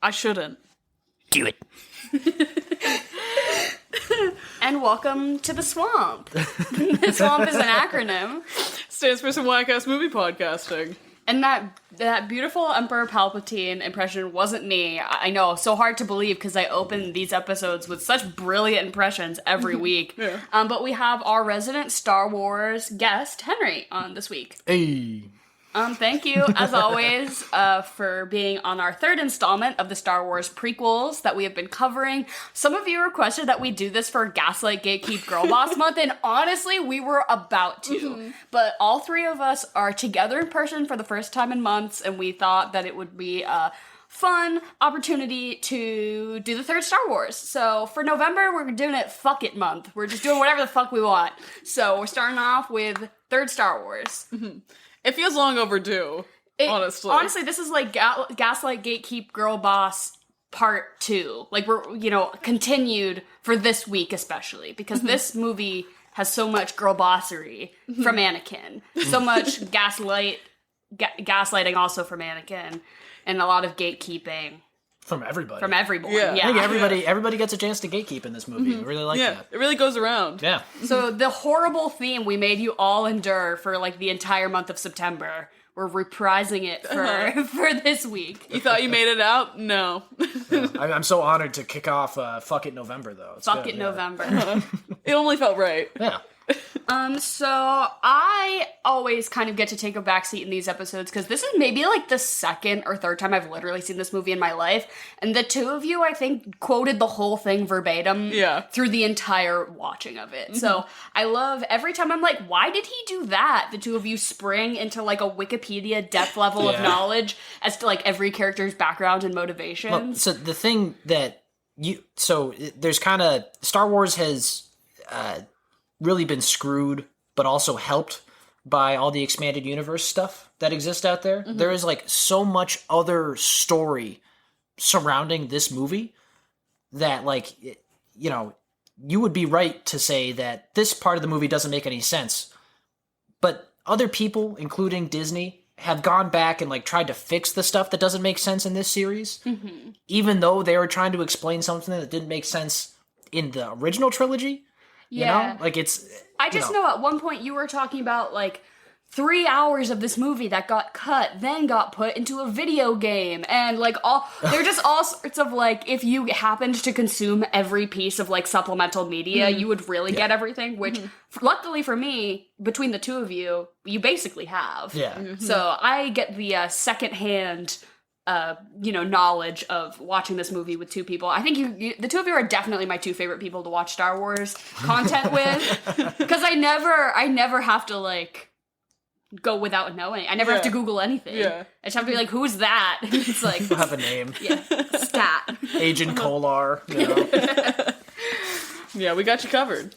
I shouldn't. Do it. And welcome to the swamp. The swamp is an acronym. Stands for some whack-ass movie podcasting. And that beautiful Emperor Palpatine impression wasn't me. I know, so hard to believe because I open these episodes with such brilliant impressions every week. Yeah. But we have our resident Star Wars guest, Henry, on this week. Hey. Thank you, as always, for being on our third installment of the Star Wars prequels that we have been covering. Some of you requested that we do this for Gaslight Gatekeep Girl Boss Month, and honestly, we were about to. Mm-hmm. But all three of us are together in person for the first time in months, and we thought that it would be a fun opportunity to do the third Star Wars. So for November, we're doing it Fuck It Month. We're just doing whatever the fuck we want. So we're starting off with third Star Wars. Mm-hmm. It feels long overdue, honestly. Honestly, this is like Gaslight Gatekeep Girl Boss Part 2. Like, we're, continued for this week especially, because this movie has so much girl bossery from Anakin. So much gaslighting also from Anakin, and a lot of gatekeeping. From everybody. From everyone, yeah. I think everybody gets a chance to gatekeep in this movie. I really like that. Yeah, it really goes around. Yeah. So the horrible theme we made you all endure for, like, the entire month of September, we're reprising it for this week. You thought you made it out? No. Yeah. I'm so honored to kick off Fuck It November, though. It's Fuck good, It November. It only felt right. Yeah. So I always kind of get to take a backseat in these episodes because this is maybe like the second or third time I've literally seen this movie in my life. And the two of you, I think, quoted the whole thing verbatim through the entire watching of it. Mm-hmm. So I love every time I'm like, why did he do that? The two of you spring into like a Wikipedia depth level of knowledge as to like every character's background and motivations. Well, so the thing that there's kind of, Star Wars has really been screwed, but also helped by all the expanded universe stuff that exists out there. Mm-hmm. There is like so much other story surrounding this movie that, like, you would be right to say that this part of the movie doesn't make any sense. But other people, including Disney, have gone back and like tried to fix the stuff that doesn't make sense in this series, even though they were trying to explain something that didn't make sense in the original trilogy. Yeah. Like it's... I just know at one point you were talking about, like, 3 hours of this movie that got cut, then got put into a video game, and, like, they're just all sorts of, like, if you happened to consume every piece of, like, supplemental media, you would really get everything, which, luckily for me, between the two of you, you basically have. Yeah. Mm-hmm. So I get the secondhand... knowledge of watching this movie with two people. I think the two of you are definitely my two favorite people to watch Star Wars content with, because I never have to, like, go without knowing. I never have to Google anything. Yeah. I just have to be like, who's that? And it's like... You'll have a name. Yeah. Stat. Agent Kolar, Yeah, we got you covered.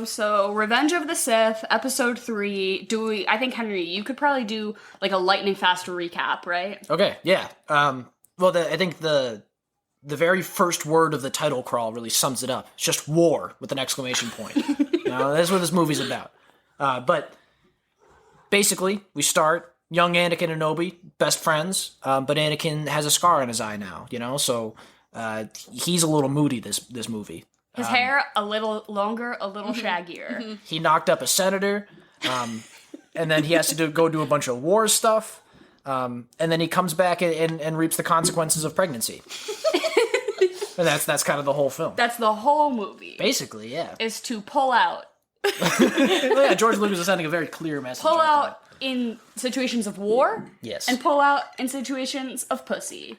So Revenge of the Sith, episode 3. I think, Henry, you could probably do like a lightning fast recap, right? Okay, yeah. I think the very first word of the title crawl really sums it up. It's just war with an exclamation point. That's what this movie's about. But basically, we start young Anakin and Obi, best friends, but Anakin has a scar on his eye now, so he's a little moody this movie. His hair a little longer, a little shaggier. He knocked up a senator, and then he has to go do a bunch of war stuff, and then he comes back and reaps the consequences of pregnancy. And that's kind of the whole film. That's the whole movie. Basically, yeah. Is to pull out. Well, yeah, George Lucas is sending a very clear message. Pull out in situations of war. Yes. And pull out in situations of pussy.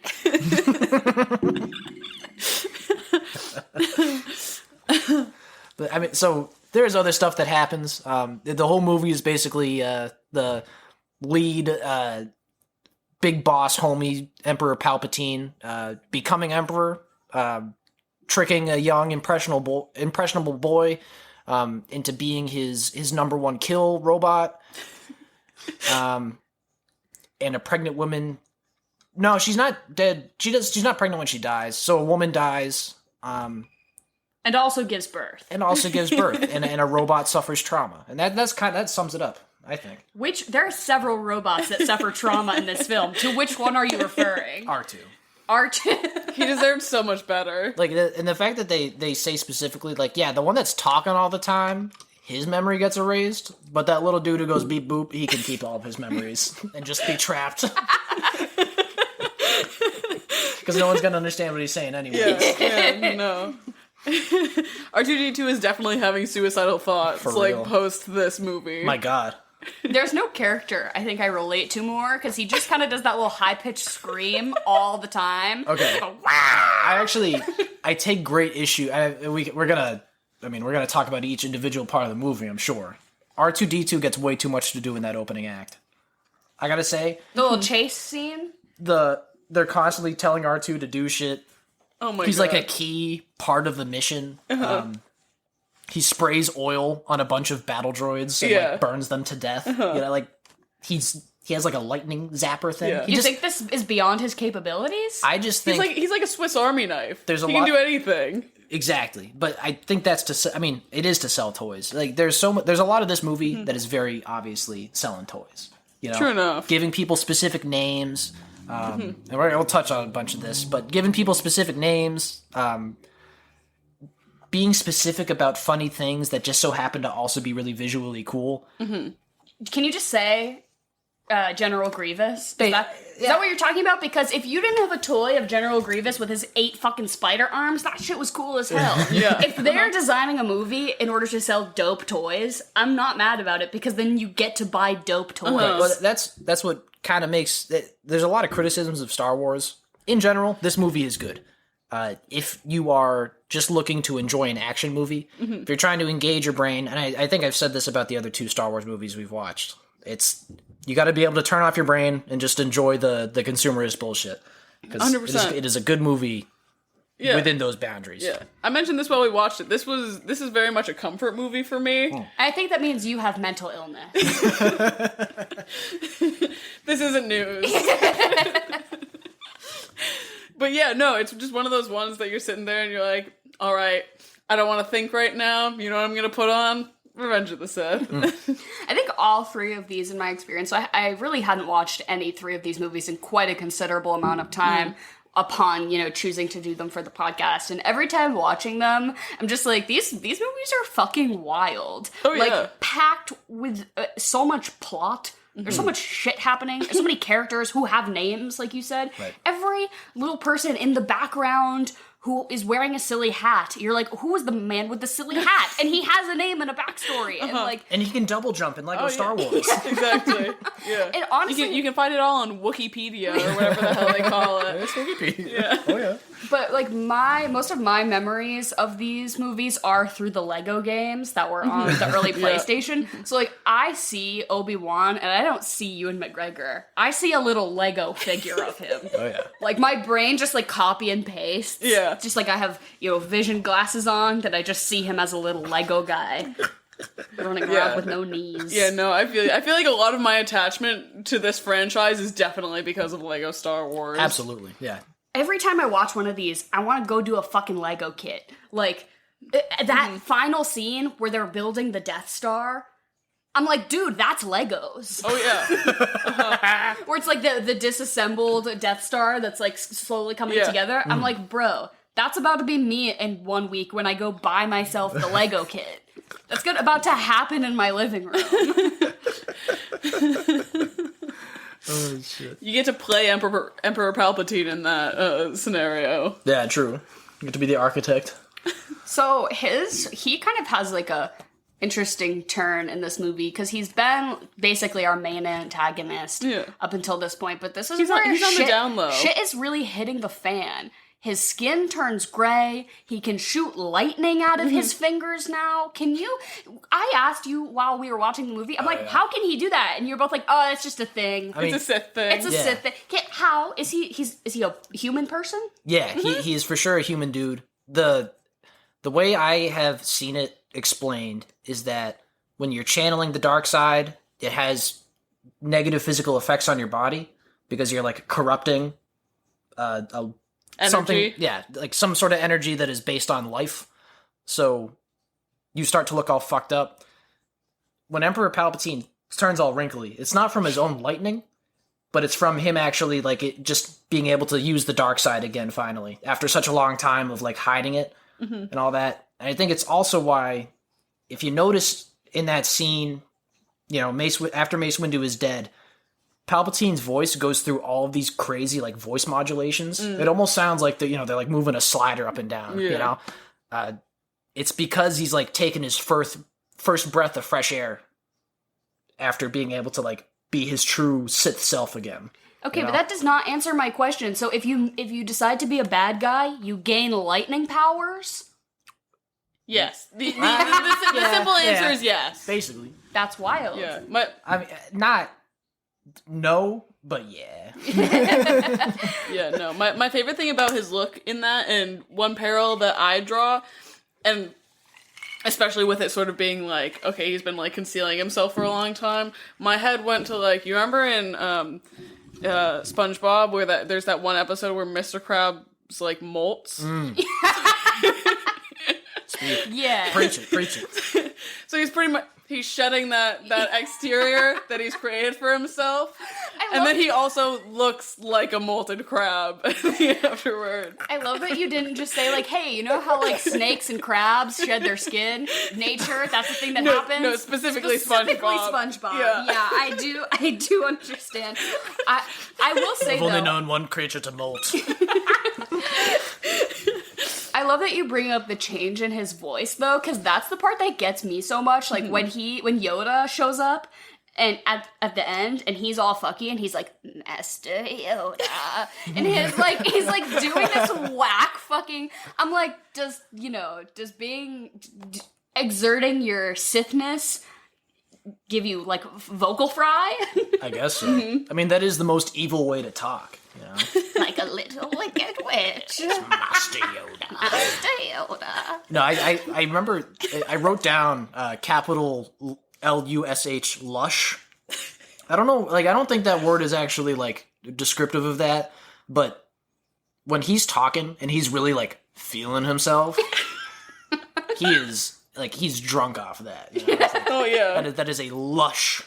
But I mean, so there's other stuff that happens. The whole movie is basically the lead big boss homie Emperor Palpatine becoming emperor, tricking a young impressionable boy into being his number one kill robot, and a pregnant woman. No, she's not dead. She's not pregnant when she dies. So a woman dies. And also gives birth. And a robot suffers trauma. And that sums it up, I think. There are several robots that suffer trauma in this film. To which one are you referring? R2. R2. He deserved so much better. Like, and the fact that they say specifically, like, yeah, the one that's talking all the time, his memory gets erased, but that little dude who goes beep boop, he can keep all of his memories and just be trapped. Because no one's gonna understand what he's saying anyway. Yeah, no. R2-D2 is definitely having suicidal thoughts, For like, real. post this movie. My God. There's no character I think I relate to more, because he just kind of does that little high-pitched scream all the time. Okay. I take great issue. We're gonna talk about each individual part of the movie, I'm sure. R2-D2 gets way too much to do in that opening act. I gotta say, The little chase scene. they're constantly telling R2 to do shit. Oh my god. He's like a key part of the mission. He sprays oil on a bunch of battle droids and like burns them to death. You know, like he has like a lightning zapper thing. Yeah. You think this is beyond his capabilities? I just think He's like a Swiss Army knife. There's a he lot- can do anything. exactly, but I think that's it is to sell toys. Like there's a lot of this movie that is very obviously selling toys. You know, True enough. Giving people specific names. And we'll touch on a bunch of this, but giving people specific names, being specific about funny things that just so happen to also be really visually cool. Can you just say General Grievous? Is that what you're talking about? Because if you didn't have a toy of General Grievous with his 8 fucking spider arms, that shit was cool as hell. Yeah. If they're designing a movie in order to sell dope toys, I'm not mad about it, because then you get to buy dope toys. Well, that's what kind of makes there's a lot of criticisms of Star Wars in general. This movie is good. If you are just looking to enjoy an action movie, if you're trying to engage your brain, and I think I've said this about the other 2 Star Wars movies we've watched, you got to be able to turn off your brain and just enjoy the consumerist bullshit. 100%. It is a good movie within those boundaries. Yeah. I mentioned this while we watched it. This is very much a comfort movie for me. I think that means you have mental illness. This isn't news. But yeah, no, it's just one of those ones that you're sitting there and you're like, all right, I don't want to think right now. You know what I'm going to put on? Revenge of the Sith. I think all 3 of these, in my experience, so I really hadn't watched any 3 of these movies in quite a considerable amount of time upon, choosing to do them for the podcast. And every time watching them, I'm just like, these movies are fucking wild. Oh, yeah. Like, packed with so much plot. There's so much shit happening. There's so many characters who have names, like you said. Right. Every little person in the background who is wearing a silly hat, you're like, who is the man with the silly hat? And he has a name and a backstory. And And he can double jump in Lego Star Wars. Exactly. Yeah. And honestly, you can find it all on Wikipedia or whatever the hell they call it. It's Wikipedia. Yeah. Oh yeah. but like most of my memories of these movies are through the Lego games that were on the early PlayStation. So like I see Obi-Wan and I don't see Ewan McGregor. I see a little Lego figure of him. Oh yeah. Like my brain just like copy and pastes. Yeah. Just like I have, vision glasses on that I just see him as a little Lego guy. Running around with no knees. Yeah, no, I feel like a lot of my attachment to this franchise is definitely because of Lego Star Wars. Absolutely. Yeah. Every time I watch one of these, I want to go do a fucking Lego kit. Like, that final scene where they're building the Death Star, I'm like, dude, that's Legos. Oh yeah. Where it's like the disassembled Death Star that's like slowly coming together. I'm like, bro, that's about to be me in 1 week when I go buy myself the Lego kit. That's about to happen in my living room. Oh shit. You get to play Emperor Palpatine in that scenario. Yeah, true. You get to be the architect. So he kind of has like a interesting turn in this movie because he's been basically our main antagonist up until this point, but this is He's where on the down low. shit is really hitting the fan. His skin turns gray. He can shoot lightning out of his fingers now. I asked you while we were watching the movie, I'm like, how can he do that? And you're both like, oh, it's just a thing. I mean, It's a Sith thing. It's a Sith thing. How? Is he a human person? yeah, he is for sure a human dude. The way I have seen it explained is that when you're channeling the dark side, it has negative physical effects on your body because you're like corrupting something, like some sort of energy that is based on life. So you start to look all fucked up. When Emperor Palpatine turns all wrinkly, it's not from his own lightning, but it's from him actually like it just being able to use the dark side again finally after such a long time of like hiding it and all that. And I think it's also why, if you notice in that scene, you know, after Mace Windu is dead, Palpatine's voice goes through all of these crazy like voice modulations. It almost sounds like they're like moving a slider up and down. You know, it's because he's like taking his first breath of fresh air after being able to like be his true Sith self again. Okay, but that does not answer my question. So if you decide to be a bad guy, you gain lightning powers? Yes. The simple answer is yes. Basically. That's wild. Yeah. I mean, no, but yeah. Yeah, no. My favorite thing about his look in that, and one parallel that I draw, and especially with it sort of being like, okay, he's been like concealing himself for a long time, my head went to like, you remember in SpongeBob where there's that one episode where Mr. Krabs like molts? Yeah. Preach it. So he's shedding that exterior that he's created for himself. And then he also looks like a molted crab afterwards. I love that you didn't just say like, hey, you know how like snakes and crabs shed their skin? Nature, that's the thing that happens? No, specifically SpongeBob. Yeah, I do understand. I will say I've only known one creature to molt. I love that you bring up the change in his voice though, because that's the part that gets me so much. Like when Yoda shows up and at the end and he's all fucky and he's like, Master Yoda, and he's like doing this whack fucking. I'm like, does exerting your Sithness give you like vocal fry? I guess so. I mean, that is the most evil way to talk. You know? Like a little wicked witch. Master Yoda. Master Yoda. No, I remember I wrote down capital LUSH lush. I don't know, like I don't think that word is actually like descriptive of that, but when he's talking and he's really like feeling himself, he is like he's drunk off of that. You know? Like, Oh yeah. that is a lush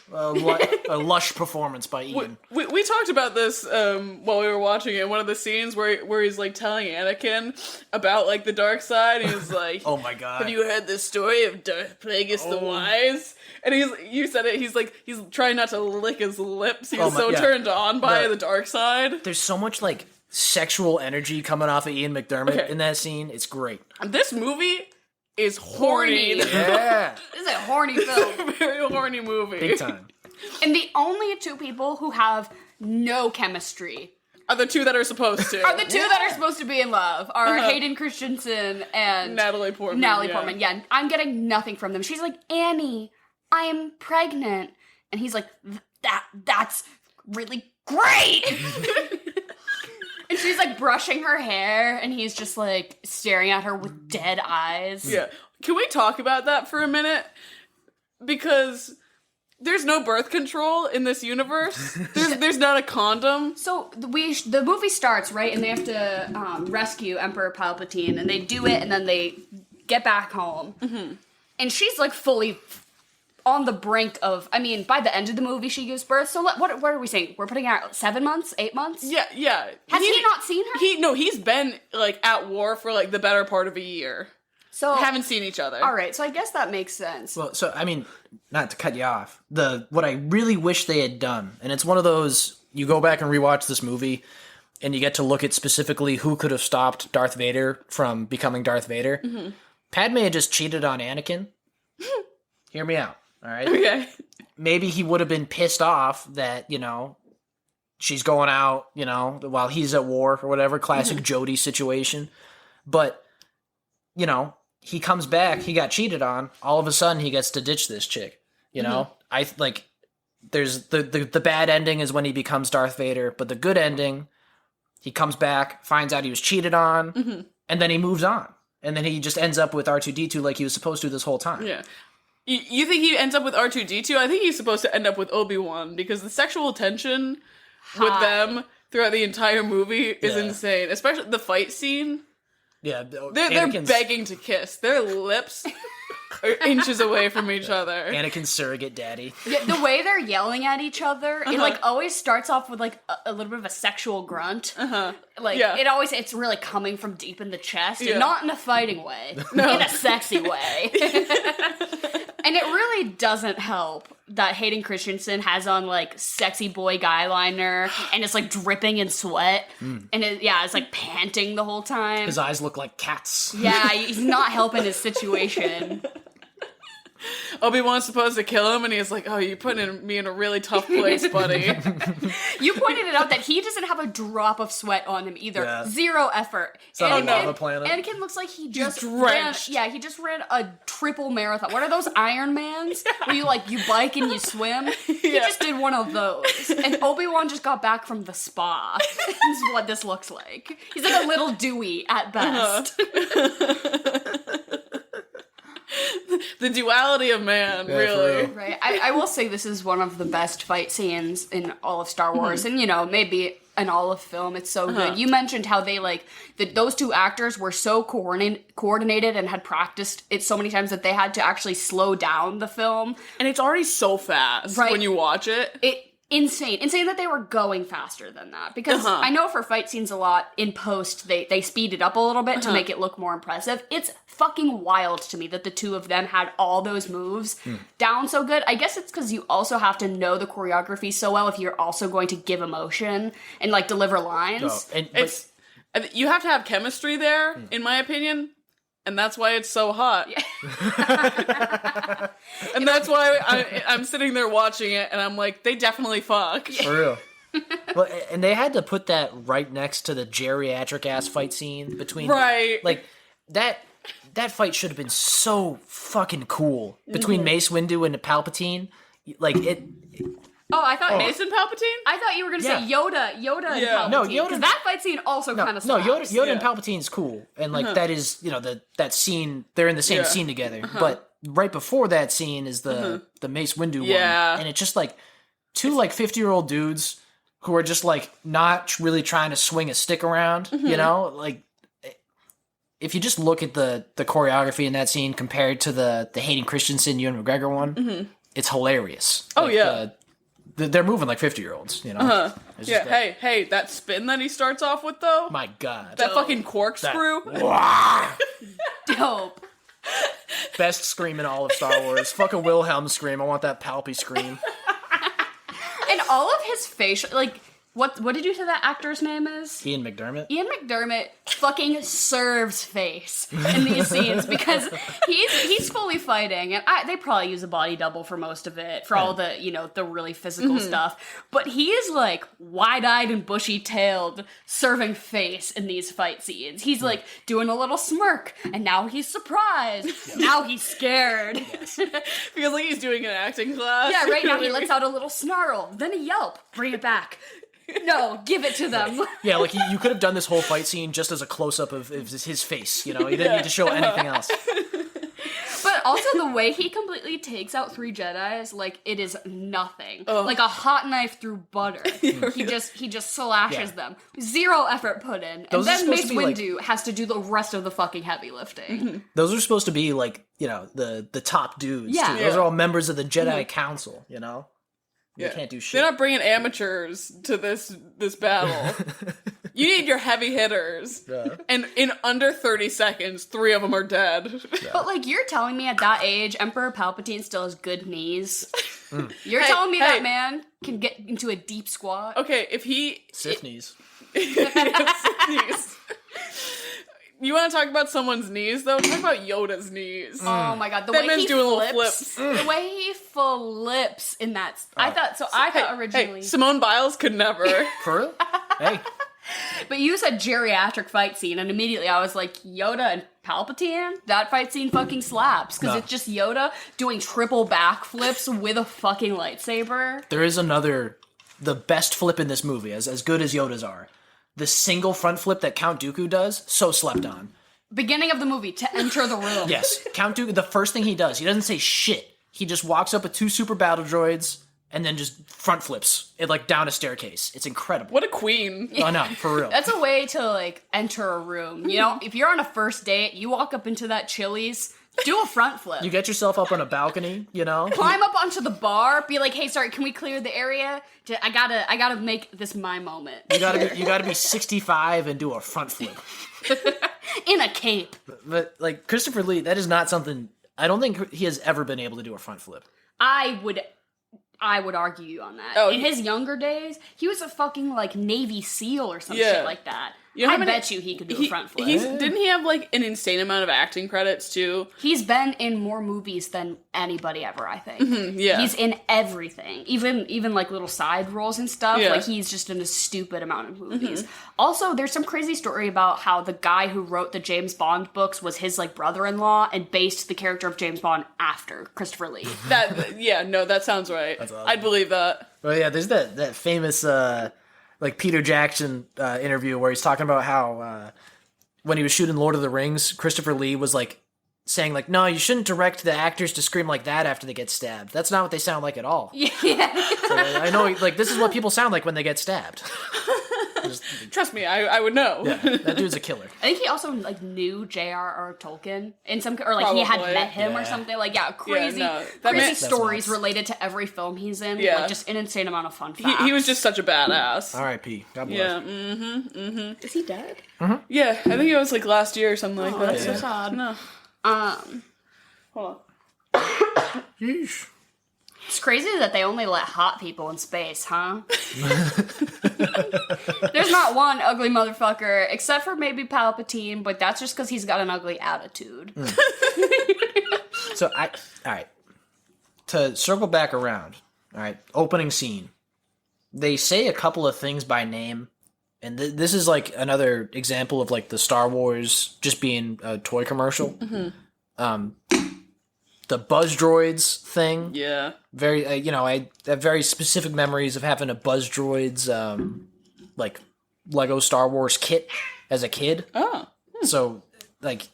performance by Ian. We talked about this while we were watching it. One of the scenes where he's like telling Anakin about like the dark side. He's like, Oh my god! have you heard the story of Darth Plagueis the Wise? And you said it. He's like he's trying not to lick his lips. He's turned on by the dark side. There's so much like sexual energy coming off of Ian McDermott in that scene. It's great. This movie is horny. Yeah, This is a horny film. Very horny movie. big time. And the only two people who have no chemistry Are the two that are supposed to. are the two that are supposed to be in love. Are Hayden Christensen and Natalie Portman. Portman. Yeah, I'm getting nothing from them. She's like, Annie, I'm pregnant. And he's like, that's really great. And she's like brushing her hair, and he's just like staring at her with dead eyes. Yeah. Can we talk about that for a minute? Because there's no birth control in this universe. There's not a condom. So the movie starts, right? And they have to rescue Emperor Palpatine, and they do it, and then they get back home. Mm-hmm. And she's like fully on the brink of, I mean, by the end of the movie, she gives birth. So what are we saying? We're putting out 7 months, 8 months? Yeah. Has he not seen her? He's been like at war for like the better part of a year. So haven't seen each other. All right, so I guess that makes sense. Well, so I mean, not to cut you off, what I really wish they had done, and it's one of those, you go back and rewatch this movie, and you get to look at specifically who could have stopped Darth Vader from becoming Darth Vader. Mm-hmm. Padme had just cheated on Anakin. Hear me out, all right? Okay. Maybe he would have been pissed off that, she's going out, while he's at war or whatever, classic Jody situation. But, he comes back, he got cheated on, all of a sudden he gets to ditch this chick, I there's the bad ending is when he becomes Darth Vader, but the good ending, he comes back, finds out he was cheated on, and then he moves on. And then he just ends up with R2-D2 like he was supposed to this whole time. Yeah. You think he ends up with R2-D2? I think he's supposed to end up with Obi-Wan, because the sexual tension with them throughout the entire movie is insane. Especially the fight scene. Yeah. They're begging to kiss. Their lips inches away from each other. Anakin's surrogate daddy. Yeah, the way they're yelling at each other, it like always starts off with like a little bit of a sexual grunt. Like it's really coming from deep in the chest, and not in a fighting way, in a sexy way. And it really doesn't help that Hayden Christensen has on like sexy boy guy liner, and it's like dripping in sweat, and it's like panting the whole time. His eyes look like cats. Yeah, he's not helping his situation. Obi-Wan's supposed to kill him, and he's like, "Oh, you're putting me in a really tough place, buddy." You pointed it out that he doesn't have a drop of sweat on him either. Yeah. Zero effort. It's not on the planet. Anakin looks like he just drenched. he just ran a triple marathon. What are those Ironmans? Where you bike and you swim? He just did one of those. And Obi-Wan just got back from the spa. This is what this looks like. He's like a little Dewey at best. The duality of man, really. Right. I will say this is one of the best fight scenes in all of Star Wars, and maybe in all of film. It's so good. You mentioned how they those two actors were so coordinated and had practiced it so many times that they had to actually slow down the film. And it's already so fast when you watch it. Insane that they were going faster than that, because I know for fight scenes a lot in post they speed it up a little bit to make it look more impressive. It's fucking wild to me that the two of them had all those moves down so good. I guess it's because you also have to know the choreography so well if you're also going to give emotion and deliver lines. You have to have chemistry there, in my opinion. And that's why it's so hot. Yeah. And that's why I'm sitting there watching it, and I'm like, they definitely fuck. For real. Well, and they had to put that right next to the geriatric-ass fight scene between... Right. Like, that fight should have been so fucking cool. Between Mace Windu and Palpatine. Like, it... Oh, I thought Mason Palpatine? I thought you were going to say Yoda and Palpatine. No, Yoda. Because that fight scene also kind of slaps. No, Yoda and Palpatine's cool. And, that is, that scene, they're in the same scene together. But right before that scene is the Mace Windu one. And it's just, two, 50-year-old dudes who are just, not really trying to swing a stick around, you know? If you just look at the choreography in that scene compared to the Hayden Christensen, Ewan McGregor one, it's hilarious. Oh, yeah. They're moving like 50-year-olds, you know? Hey, that spin that he starts off with, though? My God. That fucking corkscrew? Dope. Best scream in all of Star Wars. Fucking Wilhelm scream. I want that Palpy scream. And all of his facial, what did you say that actor's name is? Ian McDermott? Ian McDermott fucking serves face in these scenes because he's fully fighting, and they probably use a body double for most of it, for all the, the really physical stuff. But he is, wide-eyed and bushy-tailed serving face in these fight scenes. He's, doing a little smirk, and now he's surprised. Now he's scared. Yes. Feels like he's doing an acting class. Yeah, right now he lets out a little snarl, then a yelp. Bring it back. No, give it to them. Yeah, you could have done this whole fight scene just as a close-up of his face, you didn't need to show anything else. But also the way he completely takes out 3 Jedis, it is nothing. Like a hot knife through butter. He just slashes them. Zero effort put in. And then Mace Windu has to do the rest of the fucking heavy lifting. Those are supposed to be, the top dudes, too. Those are all members of the Jedi Council, You can't do shit. They're not bringing amateurs to this battle. You need your heavy hitters. Yeah. And in under 30 seconds, 3 of them are dead. Yeah. But, you're telling me at that age, Emperor Palpatine still has good knees? You're telling me that man can get into a deep squat? Okay, if he... Sith knees. Sith knees. You want to talk about someone's knees, though? Talk about Yoda's knees. Oh my God, the that way man's he doing flips, little flips. The way he flips in that. I thought originally. Hey, Simone Biles could never. For real? Hey. But you said geriatric fight scene, and immediately I was like, Yoda and Palpatine? That fight scene fucking slaps, because it's just Yoda doing triple backflips with a fucking lightsaber. There is the best flip in this movie, as good as Yoda's are. The single front flip that Count Dooku does, so slept on. Beginning of the movie, to enter the room. Yes. Count Dooku, the first thing he does, he doesn't say shit. He just walks up with 2 super battle droids and then just front flips it down a staircase. It's incredible. What a queen. Oh, no, for real. That's a way to, enter a room. If you're on a first date, you walk up into that Chili's, Do a front flip. You get yourself up on a balcony, you know? Climb up onto the bar, be like, hey, sorry, can we clear the area? I gotta make this my moment. You gotta be 65 and do a front flip. In a cape. But like Christopher Lee, that is not something, I don't think he has ever been able to do a front flip. I would argue you on that. In his younger days, he was a fucking like Navy SEAL or some shit like that. I bet you he could do a front flip. Didn't he have like an insane amount of acting credits too? He's been in more movies than anybody ever, I think. Yeah. He's in everything. Even like little side roles and stuff. Yeah. Like he's just in a stupid amount of movies. Also, there's some crazy story about how the guy who wrote the James Bond books was his like brother-in-law and based the character of James Bond after Christopher Lee. That sounds right. That's awesome. I'd believe that. Well, yeah, there's that famous like Peter Jackson interview where he's talking about how when he was shooting Lord of the Rings, Christopher Lee was like saying like, no, you shouldn't direct the actors to scream like that after they get stabbed. That's not what they sound like at all. Yeah. So, I know, like, this is what people sound like when they get stabbed. Trust me, I would know. Yeah, that dude's a killer. I think he also like knew J.R.R. Tolkien in some, or like Probably. He had met him or something. Like crazy stories related to every film he's in. Yeah, like, just an insane amount of fun facts. He was just such a badass. R.I.P. God bless. Yeah. Is he dead? Yeah, I think it was like last year or something like that. That's so sad. No. Hold on. Yeesh. It's crazy that they only let hot people in space, huh? There's not one ugly motherfucker, except for maybe Palpatine, but that's just because he's got an ugly attitude. So, all right. To circle back around, all right, opening scene. They say a couple of things by name, and this is like another example of like the Star Wars just being a toy commercial. The Buzz Droids thing. Yeah. Very, I have very specific memories of having a Buzz Droids, like, Lego Star Wars kit as a kid. Oh. So, like,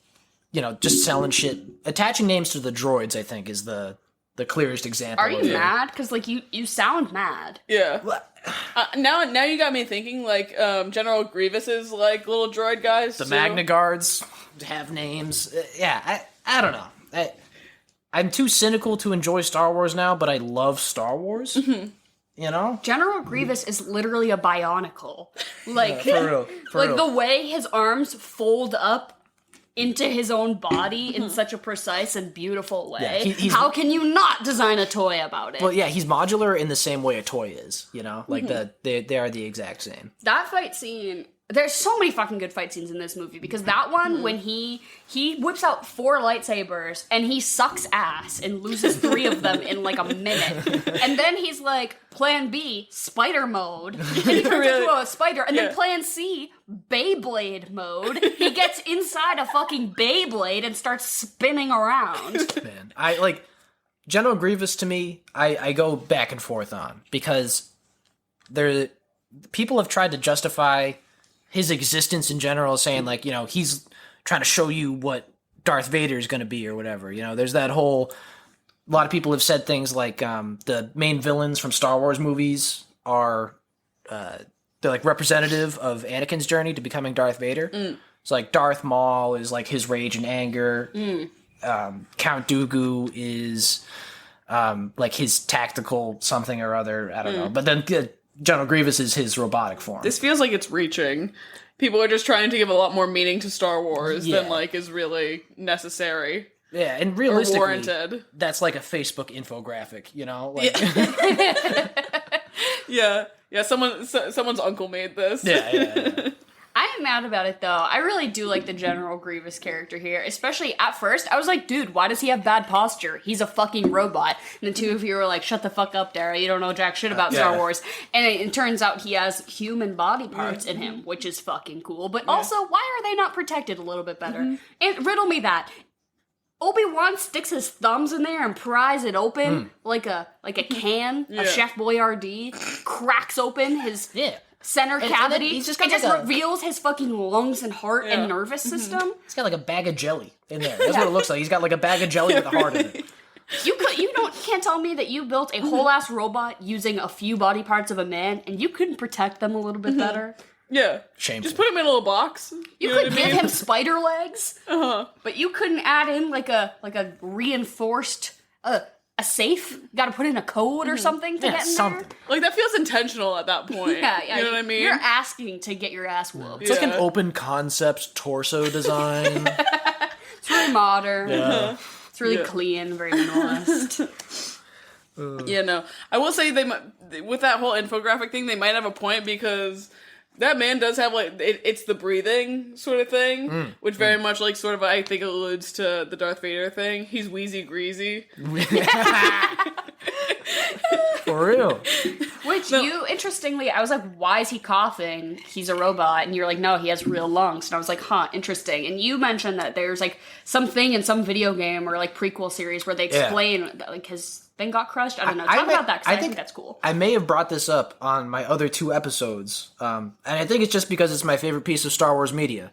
just selling shit. Attaching names to the droids, I think, is the clearest example. Are you mad? Because, like, you sound mad. Yeah. Now you got me thinking, like, General Grievous's, like, little droid guys, The Magna Guards have names. I don't know. I'm too cynical to enjoy Star Wars now, but I love Star Wars. General Grievous is literally a bionicle. Like, for real. The way his arms fold up into his own body in such a precise and beautiful way. Yeah, how can you not design a toy about it? Well, yeah, he's modular in the same way a toy is. Like they are the exact same. That fight scene. There's so many fucking good fight scenes in this movie because that one, when he whips out 4 lightsabers and he sucks ass and loses 3 of them in like a minute. And then he's like, plan B, spider mode. And he turns into a spider. And then plan C, Beyblade mode. He gets inside a fucking Beyblade and starts spinning around. Man, I like General Grievous to me, I go back and forth on because people have tried to justify his existence in general, saying like, he's trying to show you what Darth Vader is going to be or whatever. There's that whole, a lot of people have said things like the main villains from Star Wars movies are, they're like representative of Anakin's journey to becoming Darth Vader. It's like Darth Maul is like his rage and anger. Count Dooku is like his tactical something or other. I don't know. But then General Grievous is his robotic form. This feels like it's reaching. People are just trying to give a lot more meaning to Star Wars than like is really necessary. Yeah, and realistically, or warranted. That's like a Facebook infographic, Like, yeah. Someone's uncle made this. Yeah. I am mad about it, though. I really do like the General Grievous character here. Especially at first, I was like, dude, why does he have bad posture? He's a fucking robot. And the two of you were like, shut the fuck up, Dara. You don't know jack shit about Star Wars. And it turns out he has human body parts in him, which is fucking cool. But also, why are they not protected a little bit better? And riddle me that. Obi-Wan sticks his thumbs in there and pries it open like a can of Chef Boyardee, cracks open his... center cavity. He's just reveals his fucking lungs and heart and nervous system. He's got like a bag of jelly in there. That's what it looks like. He's got like a bag of jelly with a heart in it. You can't tell me that you built a whole ass robot using a few body parts of a man and you couldn't protect them a little bit better. Yeah. Shameful. Just put him in a little box. You know could what I give mean? him spider legs, but you couldn't add in like a reinforced a safe. Got to put in a code or something to Yeah, get in something. there. Like, that feels intentional at that point. Yeah, You know what I mean? You're asking to get your ass whooped. It's like an Yeah. open concept torso design. It's really modern. Yeah. It's really Yeah. clean, very minimalist. Yeah, no. I will say with that whole infographic thing, they might have a point because that man does have, like, it's the breathing sort of thing, which very much, like, sort of, I think, alludes to the Darth Vader thing. He's wheezy greasy. For real. Which you, interestingly, I was like, why is he coughing? He's a robot. And you're like, no, he has real lungs. And I was like, huh, interesting. And you mentioned that there's like something in some video game or like prequel series where they explain that like his thing got crushed. I don't know. Talk about that because I think that's cool. I may have brought this up on my other 2 episodes. And I think it's just because it's my favorite piece of Star Wars media.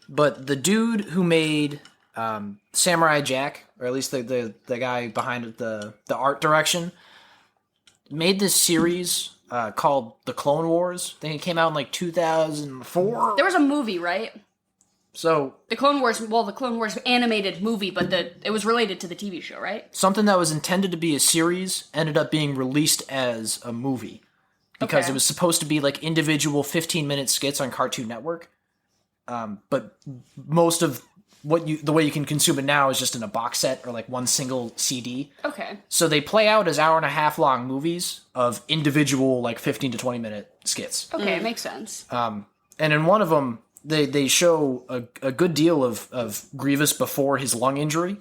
But the dude who made Samurai Jack, or at least the guy behind the art direction, made this series called The Clone Wars. I think it came out in like 2004. There was a movie, right? So The Clone Wars animated movie, but it was related to the TV show, right? something that was intended to be a series ended up being released as a movie because Okay. it was supposed to be like individual 15-minute skits on Cartoon Network. But most of the way you can consume it now is just in a box set or like one single CD. Okay. So they play out as 1.5 hour long movies of individual like 15 to 20 minute skits. Okay, it makes sense. And in one of them, they show a good deal of Grievous before his lung injury.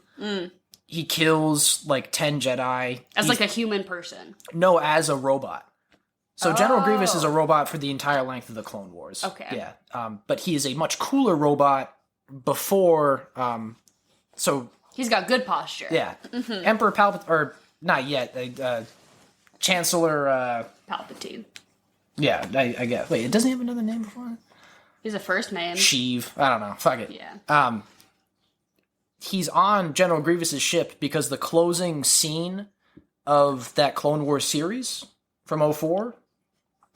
He kills like 10 Jedi. As like a human person. No, as a robot. So General Grievous is a robot for the entire length of the Clone Wars. Okay. Yeah. But he is a much cooler robot before. So He's got good posture. yeah, Emperor Palpatine, or not yet. Chancellor. Palpatine. Yeah, I guess. Wait, it doesn't have another name before it? He's a first name. Sheev. I don't know. Fuck it. Yeah. He's on General Grievous's ship because the closing scene of that Clone Wars series from 2004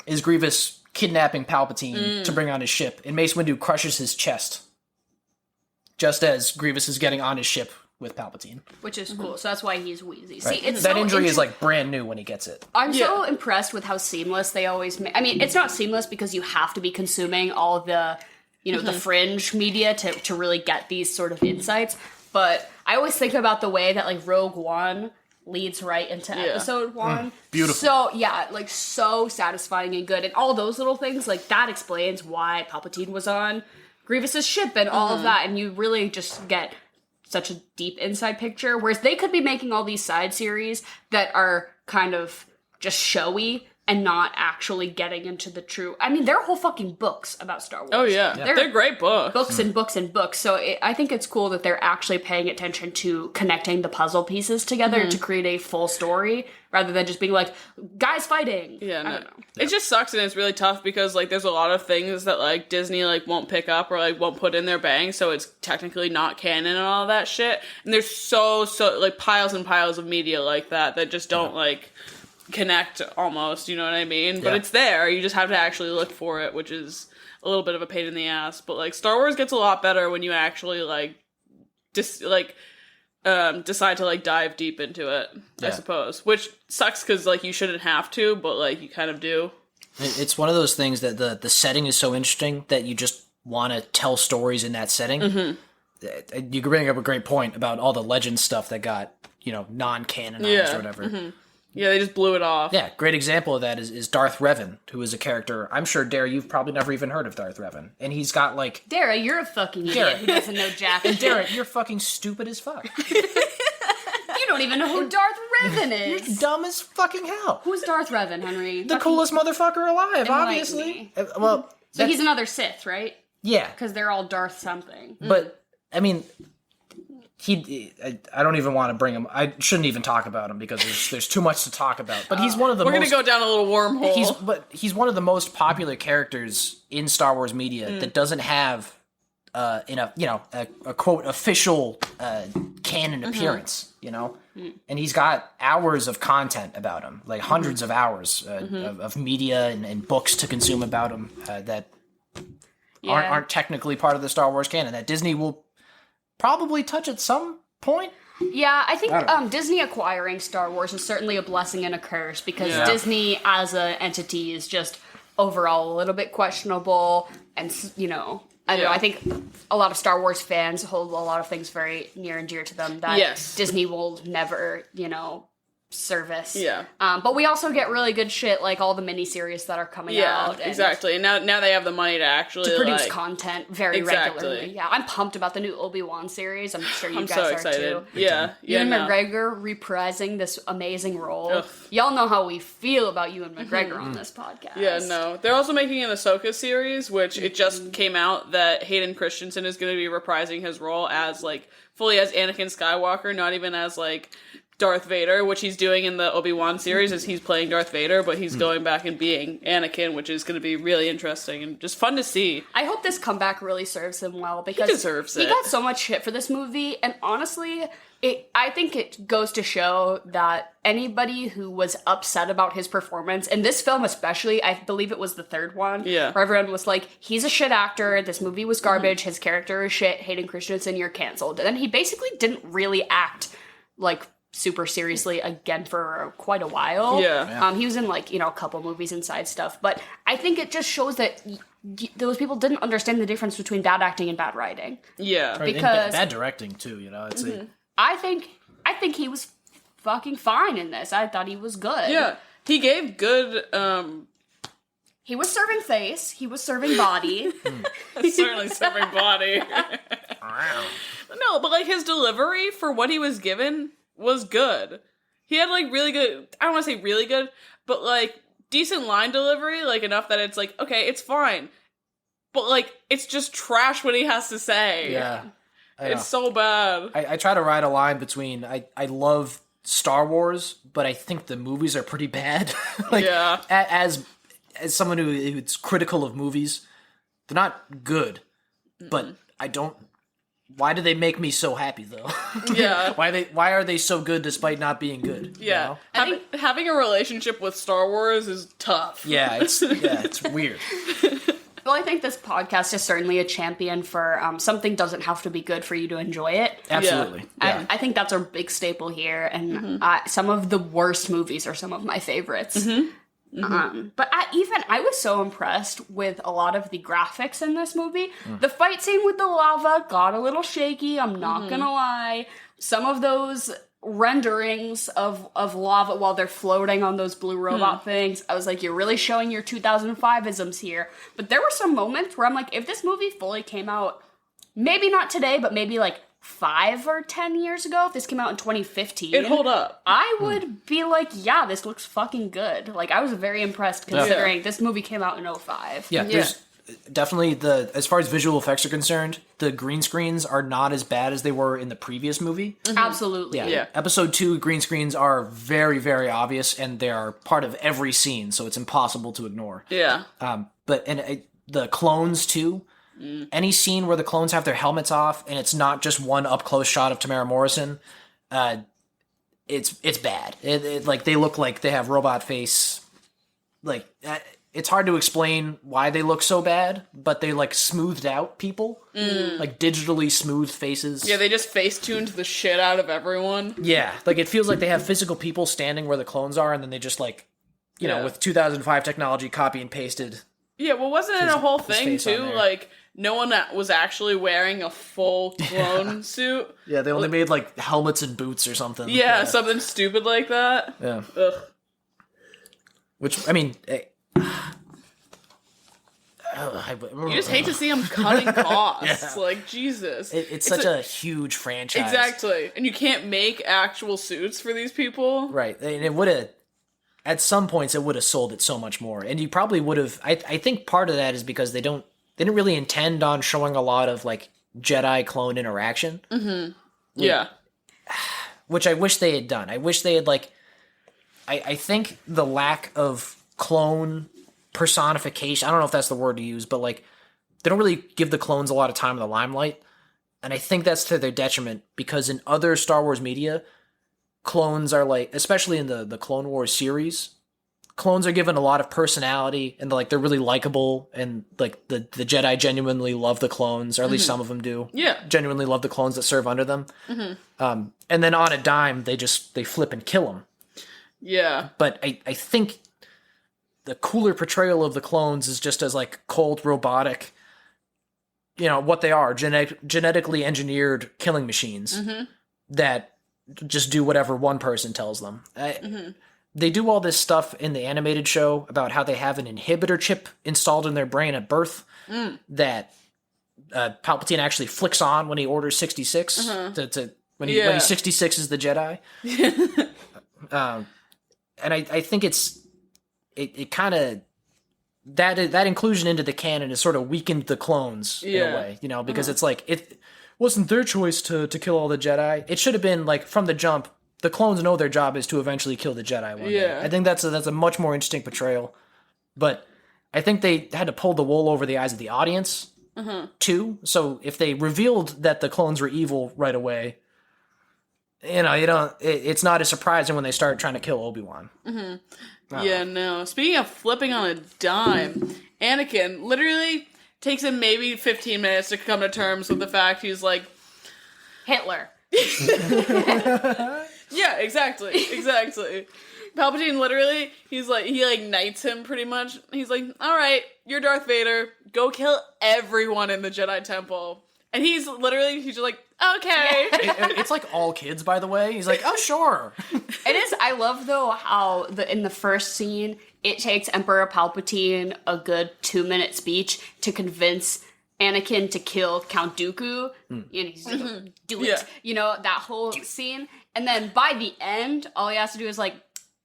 is Grievous kidnapping Palpatine to bring on his ship, and Mace Windu crushes his chest just as Grievous is getting on his ship with Palpatine. Which is cool. So that's why he's wheezy. Right. See, it's that so injury is like brand new when he gets it. I'm so impressed with how seamless they always make. I mean, it's not seamless because you have to be consuming all of the, the fringe media to really get these sort of insights. But I always think about the way that like Rogue One leads right into episode 1. Beautiful. So yeah, like so satisfying and good. And all those little things, like that explains why Palpatine was on Grievous's ship and all of that. And you really just get such a deep inside picture, whereas they could be making all these side series that are kind of just showy and not actually getting into the true. I mean, there are whole fucking books about Star Wars. Oh, yeah. They're great books. Books and books and books. So I think it's cool that they're actually paying attention to connecting the puzzle pieces together to create a full story rather than just being like, guys fighting. Yeah, I no. don't know. It just sucks and it's really tough because like there's a lot of things that like Disney like won't pick up or like won't put in their bang, so it's technically not canon and all that shit. And there's so like piles and piles of media like that just don't like connect almost, you know what I mean? But it's there. You just have to actually look for it, which is a little bit of a pain in the ass. But like Star Wars gets a lot better when you actually like decide to like dive deep into it, I suppose. Which sucks because like you shouldn't have to, but like you kind of do. It's one of those things that the setting is so interesting that you just want to tell stories in that setting. You bring up a great point about all the legend stuff that got, non-canonized or whatever. Yeah, they just blew it off. Yeah, great example of that is Darth Revan, who is a character. I'm sure, Dare, you've probably never even heard of Darth Revan. And he's got like... Dara, you're a fucking idiot who doesn't know jack shit. Dare, you're fucking stupid as fuck. You don't even know who Darth Revan is. You're dumb as fucking hell. Who's Darth Revan, Henry? The coolest motherfucker alive, Enlighten obviously. me. Well, So he's another Sith, right? yeah. Because they're all Darth something. But, I mean... I don't even want to bring him. I shouldn't even talk about him because there's too much to talk about. But he's one of the We're most... gonna go down a little wormhole. He's one of the most popular characters in Star Wars media that doesn't have a quote official canon appearance, and he's got hours of content about him, like hundreds of hours of media and books to consume about him that aren't technically part of the Star Wars canon that Disney will probably touch at some point. Yeah, I think Disney acquiring Star Wars is certainly a blessing and a curse because Disney as an entity is just overall a little bit questionable, and I don't know. I think a lot of Star Wars fans hold a lot of things very near and dear to them that Disney will never, service. Yeah. But we also get really good shit like all the miniseries that are coming out. Yeah, exactly. And now they have the money to actually produce content very regularly. Yeah, I'm pumped about the new Obi-Wan series. I'm sure you guys are too. Yeah. Ewan McGregor reprising this amazing role. Ugh. Y'all know how we feel about Ewan McGregor on this podcast. Yeah, no. They're also making an Ahsoka series, which it just came out that Hayden Christensen is going to be reprising his role as, fully as Anakin Skywalker, not even as, Darth Vader, which he's doing in the Obi-Wan series is he's playing Darth Vader, but he's going back and being Anakin, which is going to be really interesting and just fun to see. I hope this comeback really serves him well because he deserves it. He got so much shit for this movie, and honestly, I think it goes to show that anybody who was upset about his performance, in this film especially, I believe it was the third one, where everyone was like, he's a shit actor, this movie was garbage, his character is shit, Hayden Christensen, you're canceled. And then he basically didn't really act super seriously again for quite a while. Yeah. He was in a couple movies and side stuff, but I think it just shows that those people didn't understand the difference between bad acting and bad writing. Yeah. Right, because bad directing too, it's I think he was fucking fine in this. I thought he was good. Yeah. He gave good he was serving face, he was serving body. Certainly serving body. No, but his delivery for what he was given was good. He had really good, I don't want to say really good, but decent line delivery, enough that it's okay, it's fine. But it's just trash what he has to say. Yeah. It's so bad. I try to ride a line between I love Star Wars, but I think the movies are pretty bad. As someone who's critical of movies, they're not good. But I don't. Why do they make me so happy though? Yeah. Why are they so good despite not being good? Yeah. Having a relationship with Star Wars is tough. Yeah, it's weird. Well, I think this podcast is certainly a champion for something doesn't have to be good for you to enjoy it. Absolutely. Yeah. I think that's our big staple here, and some of the worst movies are some of my favorites. But I was so impressed with a lot of the graphics in this movie. The fight scene with the lava got a little shaky, I'm not gonna lie. Some of those renderings of lava while they're floating on those blue robot things, I was like, you're really showing your 2005-isms here. But there were some moments where I'm like, if this movie fully came out, maybe not today, but maybe 5 or 10 years ago, if this came out in 2015, it'd hold up. I would be like, yeah, this looks fucking good. I was very impressed considering this movie came out in 2005. Yeah, there's definitely as far as visual effects are concerned, the green screens are not as bad as they were in the previous movie. Absolutely. Yeah. Episode 2 green screens are very, very obvious, and they are part of every scene, so it's impossible to ignore. Yeah. But the clones too. Any scene where the clones have their helmets off and it's not just one up close shot of Tamara Morrison, it's bad. They look like they have robot face. It's hard to explain why they look so bad, but they smoothed out people, digitally smoothed faces. Yeah, they just face tuned the shit out of everyone. Yeah, it feels like they have physical people standing where the clones are, and then they just with 2005 technology copy and pasted. Yeah, well, wasn't it a whole thing too? No one was actually wearing a full clone suit. Yeah, they only made helmets and boots or something. Yeah, something stupid like that. Yeah. Ugh. Which, I mean, you just hate to see them cutting costs. Jesus. It's such a huge franchise. Exactly. And you can't make actual suits for these people. Right. And it would have, at some points, it would have sold it so much more. And you probably would have, I think part of that is because they didn't really intend on showing a lot of Jedi clone interaction. Yeah. Which I wish they had done. I wish they had I think the lack of clone personification, I don't know if that's the word to use, but they don't really give the clones a lot of time in the limelight. And I think that's to their detriment because in other Star Wars media, clones are especially in the Clone Wars series, clones are given a lot of personality, and like they're really likable, and like the Jedi genuinely love the clones, or at least some of them do. Yeah. Genuinely love the clones that serve under them. And then on a dime, they flip and kill them. Yeah. But I think the cooler portrayal of the clones is just as like cold, robotic, you know, what they are, genetically engineered killing machines that just do whatever one person tells them. They do all this stuff in the animated show about how they have an inhibitor chip installed in their brain at birth that Palpatine actually flicks on when he orders 66 when he 66 is the Jedi. And I think it kind of that inclusion into the canon has sort of weakened the clones in a way, you know, because it's like it wasn't their choice to kill all the Jedi. It should have been like from the jump. The clones know their job is to eventually kill the Jedi one day. I think that's a much more interesting portrayal. But I think they had to pull the wool over the eyes of the audience too. So if they revealed that the clones were evil right away, you know, it's not as surprising when they start trying to kill Obi-Wan. Yeah, no. Speaking of flipping on a dime, Anakin literally takes him maybe 15 minutes to come to terms with the fact he's like Hitler. Yeah, exactly. Palpatine literally, he knights him pretty much. He's like, all right, you're Darth Vader. Go kill everyone in the Jedi Temple. And he's just like, okay. It's like all kids, by the way. He's like, oh, sure. It is. I love, though, how in the first scene, it takes Emperor Palpatine a good 2-minute speech to convince Anakin to kill Count Dooku. And he's like, do it. Yeah. You know, that whole scene. And then by the end, all he has to do is like,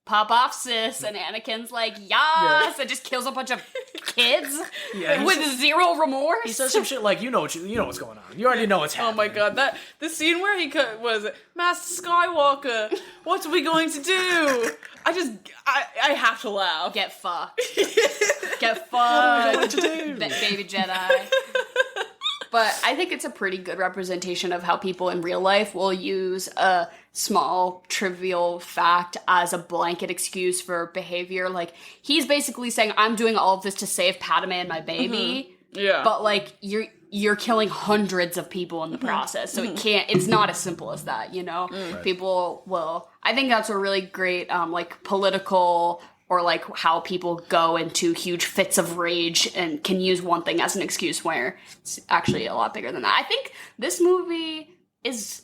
pop off, sis. And Anakin's like, yes, and just kills a bunch of kids with zero remorse. He says some shit like, you know what's going on. You already know what's happening. Oh my god, the scene where he was Master Skywalker, what are we going to do? I have to laugh. Get fucked. Get fucked. Baby Jedi. But I think it's a pretty good representation of how people in real life will use a small, trivial fact as a blanket excuse for behavior. Like, he's basically saying, I'm doing all of this to save Padme and my baby. Yeah. But, like, you're killing hundreds of people in the process. So it's not as simple as that, you know? Right. People will... I think that's a really great, like, political... or like how people go into huge fits of rage and can use one thing as an excuse where it's actually a lot bigger than that. I think this movie is...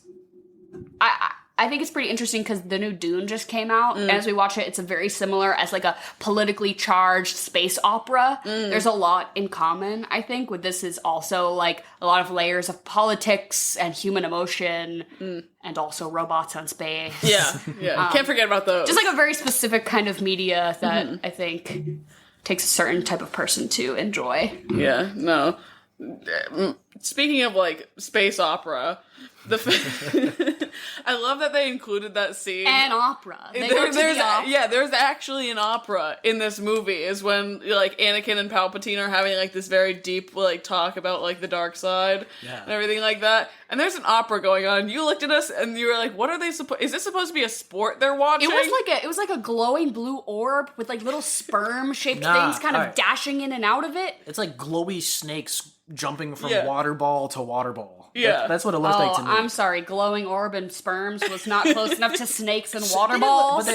I think it's pretty interesting because the new Dune just came out, and as we watch it, it's very similar as like a politically charged space opera. There's a lot in common, I think, with this is also like a lot of layers of politics and human emotion, and also robots on space. Yeah. Can't forget about those. Just like a very specific kind of media that I think takes a certain type of person to enjoy. Yeah, no. Speaking of like space opera, I love that they included that scene. An opera. There's actually an opera in this movie. Is when like Anakin and Palpatine are having like this very deep like talk about like the dark side and everything like that. And there's an opera going on. You looked at us and you were like, "What are they supposed? Is this supposed to be a sport they're watching?" It was like a glowing blue orb with like little sperm shaped things kind of dashing in and out of it. It's like glowy snakes jumping from water ball to water ball. Yeah. That's what it looks like to me. I'm sorry. Glowing orb and sperms was not close enough to snakes and water balls.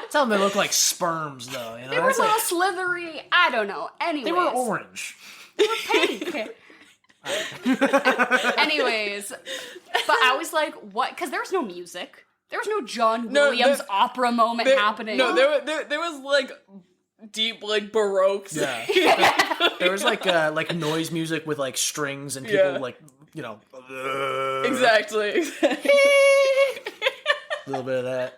Tell them they look like sperms, though. You know? They were a little slithery. I don't know. Anyways. They were orange. They were pink. Anyways. But I was like, what? Because there was no music. There was no John Williams opera moment happening. No, there was like... deep like baroque there was like noise music with like strings and people like, you know, exactly a little bit of that.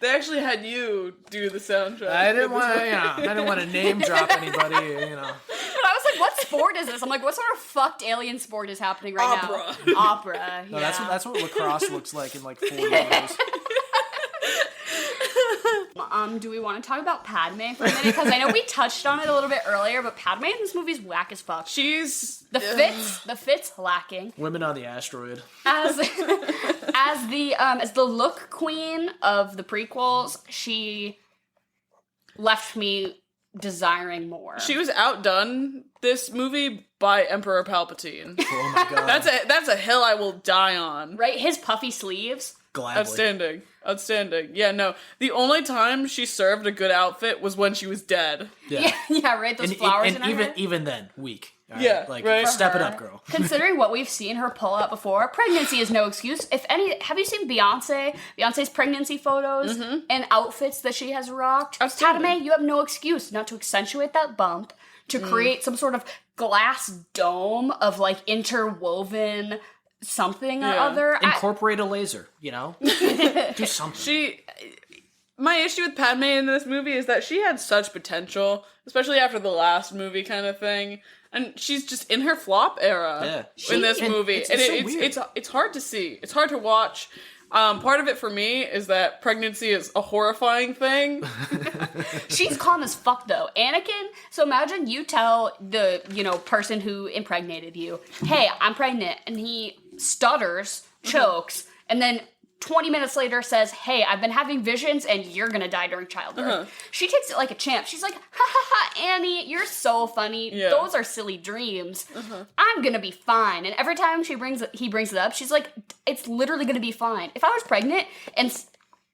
They actually had you do the soundtrack. I didn't want to name drop anybody, you know. But I was like, what sport is this? I'm like, what sort of fucked alien sport is happening right now? Opera. No, that's what lacrosse looks like in like 4 years. Do we want to talk about Padme for a minute? Because I know we touched on it a little bit earlier, but Padme in this movie's whack as fuck. She's the fits lacking. Women on the asteroid. As the look queen of the prequels, she left me desiring more. She was outdone this movie by Emperor Palpatine. Oh my god. That's a hill I will die on. Right? His puffy sleeves. Gladly. Outstanding. Yeah, no. The only time she served a good outfit was when she was dead. Yeah, right? Those flowers in her hair. Even then, weak. All Yeah, like, right. Step it up, girl. Considering what we've seen her pull out before, pregnancy is no excuse. If any, have you seen Beyonce? Beyonce's pregnancy photos and outfits that she has rocked? Outstanding. Padme, you have no excuse not to accentuate that bump, to create some sort of glass dome of like interwoven something or other. Incorporate a laser, you know? Do something. My issue with Padme in this movie is that she had such potential, especially after the last movie kind of thing. And she's just in her flop era in this movie. It's hard to see. It's hard to watch. Part of it for me is that pregnancy is a horrifying thing. She's calm as fuck though. Anakin, so imagine you tell the, person who impregnated you, hey, I'm pregnant, and he stutters, chokes, and then 20 minutes later says, hey, I've been having visions and you're gonna die during childbirth. She takes it like a champ. She's like, ha ha ha, Annie, you're so funny. Yeah. Those are silly dreams. I'm gonna be fine. And every time he brings it up, she's like, it's literally gonna be fine. If I was pregnant and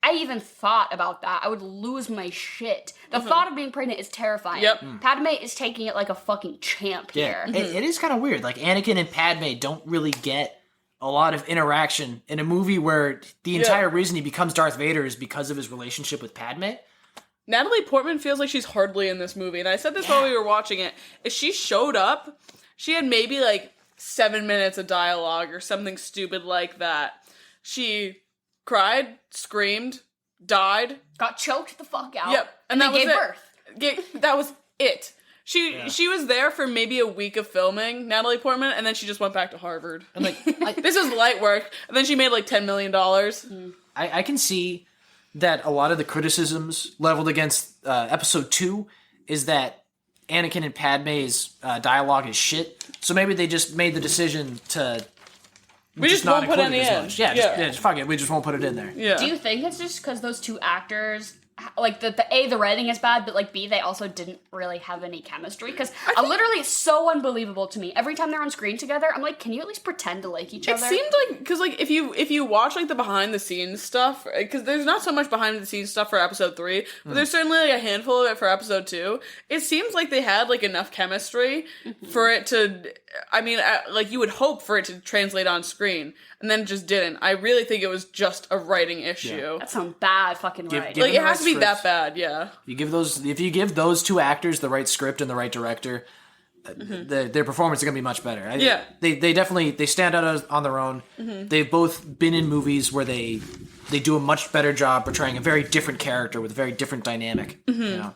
I even thought about that, I would lose my shit. The thought of being pregnant is terrifying. Yep. Padme is taking it like a fucking champ here. It is kind of weird. Like, Anakin and Padme don't really get a lot of interaction in a movie where the entire reason he becomes Darth Vader is because of his relationship with Padme. Natalie Portman feels like she's hardly in this movie. And I said this while we were watching it. If she showed up, she had maybe like 7 minutes of dialogue or something stupid like that. She cried, screamed, died. Got choked the fuck out. Yep. And then gave birth. That was it. She was there for maybe a week of filming, Natalie Portman, and then she just went back to Harvard. And this is light work. And then she made like $10 million. I can see that a lot of the criticisms leveled against episode 2 is that Anakin and Padme's dialogue is shit. So maybe they just made the decision to We just won't put any in. Just fuck it. We just won't put it in there. Yeah. Do you think it's just because those two actors, like, the writing is bad, but, like, B, they also didn't really have any chemistry? Because literally, it's so unbelievable to me. Every time they're on screen together, I'm like, can you at least pretend to like each other? It seemed like, because, like, if you watch, like, the behind-the-scenes stuff, because there's not so much behind-the-scenes stuff for episode 3, but there's certainly, like, a handful of it for episode 2. It seems like they had, like, enough chemistry for it to, I mean, like, you would hope for it to translate on screen, and then it just didn't. I really think it was just a writing issue. That's some bad fucking writing. Like, it has to be that bad, yeah. If you give those two actors the right script and the right director, their performance is going to be much better. They definitely stand out on their own. They've both been in movies where they do a much better job portraying a very different character with a very different dynamic. You know?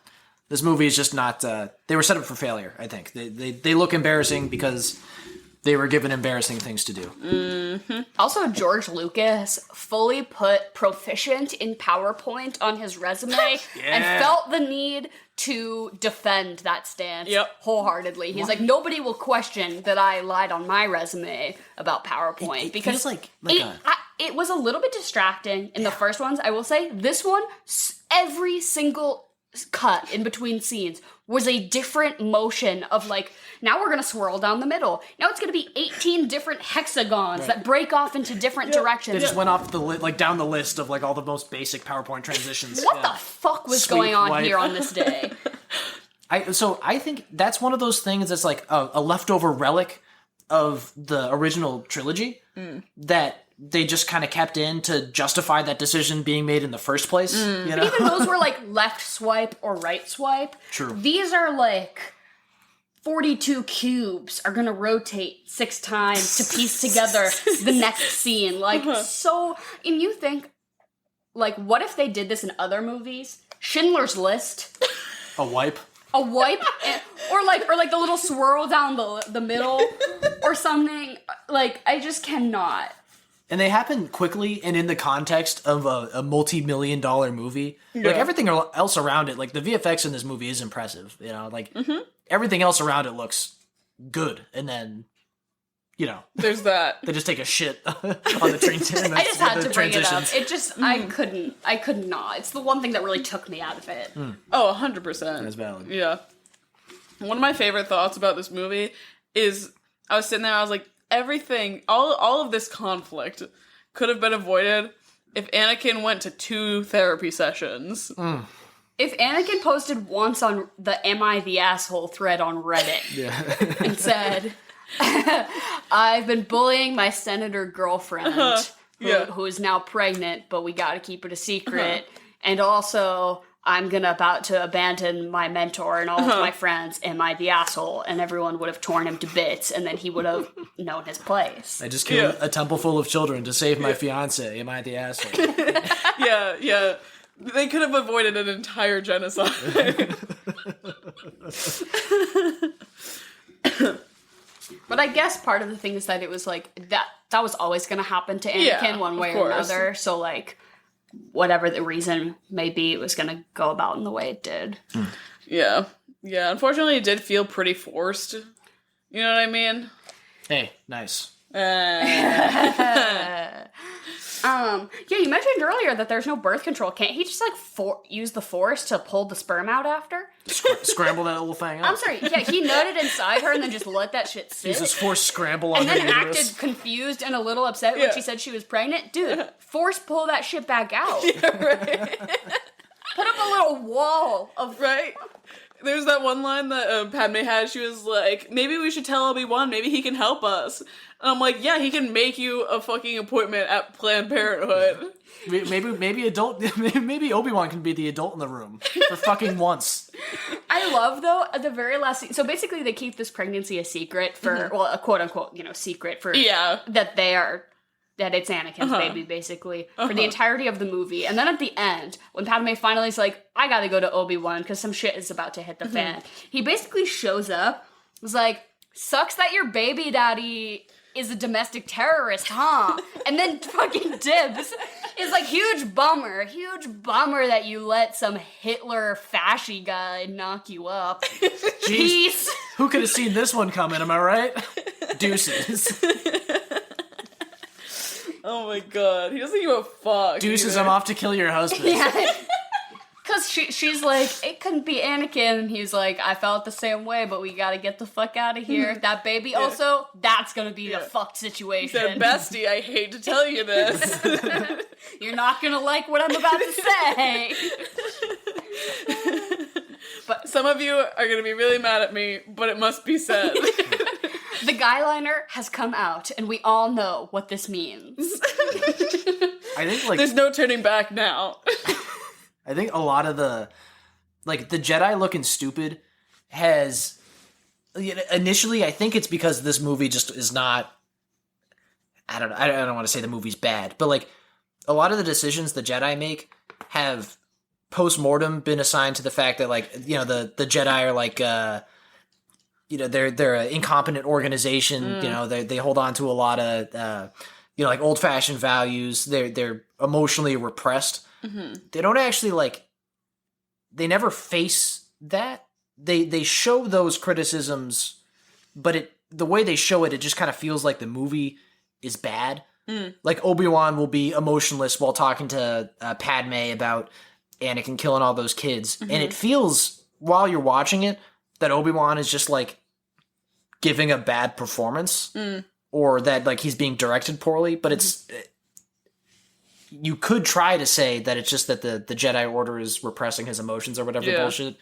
This movie is just not. They were set up for failure. I think they look embarrassing because they were given embarrassing things to do. Also, George Lucas fully put proficient in PowerPoint on his resume and felt the need to defend that stance wholeheartedly. He's like, nobody will question that I lied on my resume about PowerPoint. It because feels it was a little bit distracting in the first ones, I will say. This one, every single cut in between scenes was a different motion of, like, now we're gonna swirl down the middle. Now it's gonna be 18 different hexagons that break off into different directions. They just went off down the list of, like, all the most basic PowerPoint transitions. What the fuck was going on here on this day? I think that's one of those things that's like a leftover relic of the original trilogy that they just kind of kept in to justify that decision being made in the first place. You know? But even those were like left swipe or right swipe. True. These are like 42 cubes are gonna rotate 6 times to piece together the next scene. Like, so, and you think, like, what if they did this in other movies? Schindler's List. A wipe. A wipe, or like the little swirl down the middle, or something. Like, I just cannot. and they happen quickly and in the context of a multi-million-dollar movie. Like, everything else around it, like, the VFX in this movie is impressive, you know? Like, everything else around it looks good, and then, you know... There's that. They just take a shit on the train. I just had to bring it up. It just, I could not. It's the one thing that really took me out of it. Oh, 100%. That's valid. Yeah. One of my favorite thoughts about this movie is, I was sitting there, I was like, everything, all of this conflict could have been avoided if Anakin went to 2 therapy sessions. If Anakin posted once on the Am I the Asshole thread on Reddit and said, I've been bullying my senator girlfriend who is now pregnant, but we gotta keep it a secret. And also, I'm about to abandon my mentor and all of my friends. Am I the asshole? And everyone would have torn him to bits, and then he would have known his place. I just killed a temple full of children to save my fiance. Am I the asshole? Yeah. They could have avoided an entire genocide. But I guess part of the thing is that it was like, that was always going to happen to Anakin one way or another. So, like, whatever the reason may be, it was going to go about in the way it did. Yeah. Unfortunately, it did feel pretty forced. You know what I mean? Hey, nice. Yeah, you mentioned earlier that there's no birth control. Can't he just, like, use the Force to pull the sperm out after? Scramble that little thing up. I'm sorry, yeah, he nutted inside her and then just let that shit sit. Use this Force scramble on and her then uterus. acted confused and a little upset when she said she was pregnant. Dude, Force pull that shit back out. Yeah, right. Put up a little wall of... Right? There's that one line that Padme had. She was like, maybe we should tell Obi-Wan, maybe he can help us. And I'm like, yeah, he can make you a fucking appointment at Planned Parenthood. Maybe Obi-Wan can be the adult in the room for fucking once. I love, though, at the very last scene, so basically they keep this pregnancy a secret for, well, a quote-unquote, secret for, that it's Anakin's baby, basically, for the entirety of the movie. And then at the end, when Padme finally is like, I gotta go to Obi-Wan because some shit is about to hit the fan, he basically shows up, was like, sucks that your baby daddy is a domestic terrorist, huh? And then fucking dibs. Is like, huge bummer that you let some Hitler fasci guy knock you up. Jeez. Who could have seen this one coming, am I right? Deuces. Oh my god, he doesn't give a fuck. Deuces, I'm off to kill your husband. Yeah. Because she's like, it couldn't be Anakin. And he's like, I felt the same way, but we gotta get the fuck out of here. That baby also, that's gonna be a fucked situation. He said, bestie, I hate to tell you this. You're not gonna like what I'm about to say. But some of you are gonna be really mad at me, but it must be said. The guy liner has come out, and we all know what this means. I think, like... There's no turning back now. I think a lot of the Jedi looking stupid has... Initially, I think it's because this movie just is not... I don't want to say the movie's bad, but, like, a lot of the decisions the Jedi make have post-mortem been assigned to the fact that, like, the Jedi are, like... they're an incompetent organization. They hold on to a lot of like old fashioned values. They're emotionally repressed. They don't actually they never face that. They show those criticisms, but the way they show it just kind of feels like the movie is bad. Like Obi-Wan will be emotionless while talking to Padme about Anakin killing all those kids, and it feels while you're watching it that Obi-Wan is just like giving a bad performance or that like he's being directed poorly, but it's you could try to say that it's just that the Jedi Order is repressing his emotions or whatever bullshit.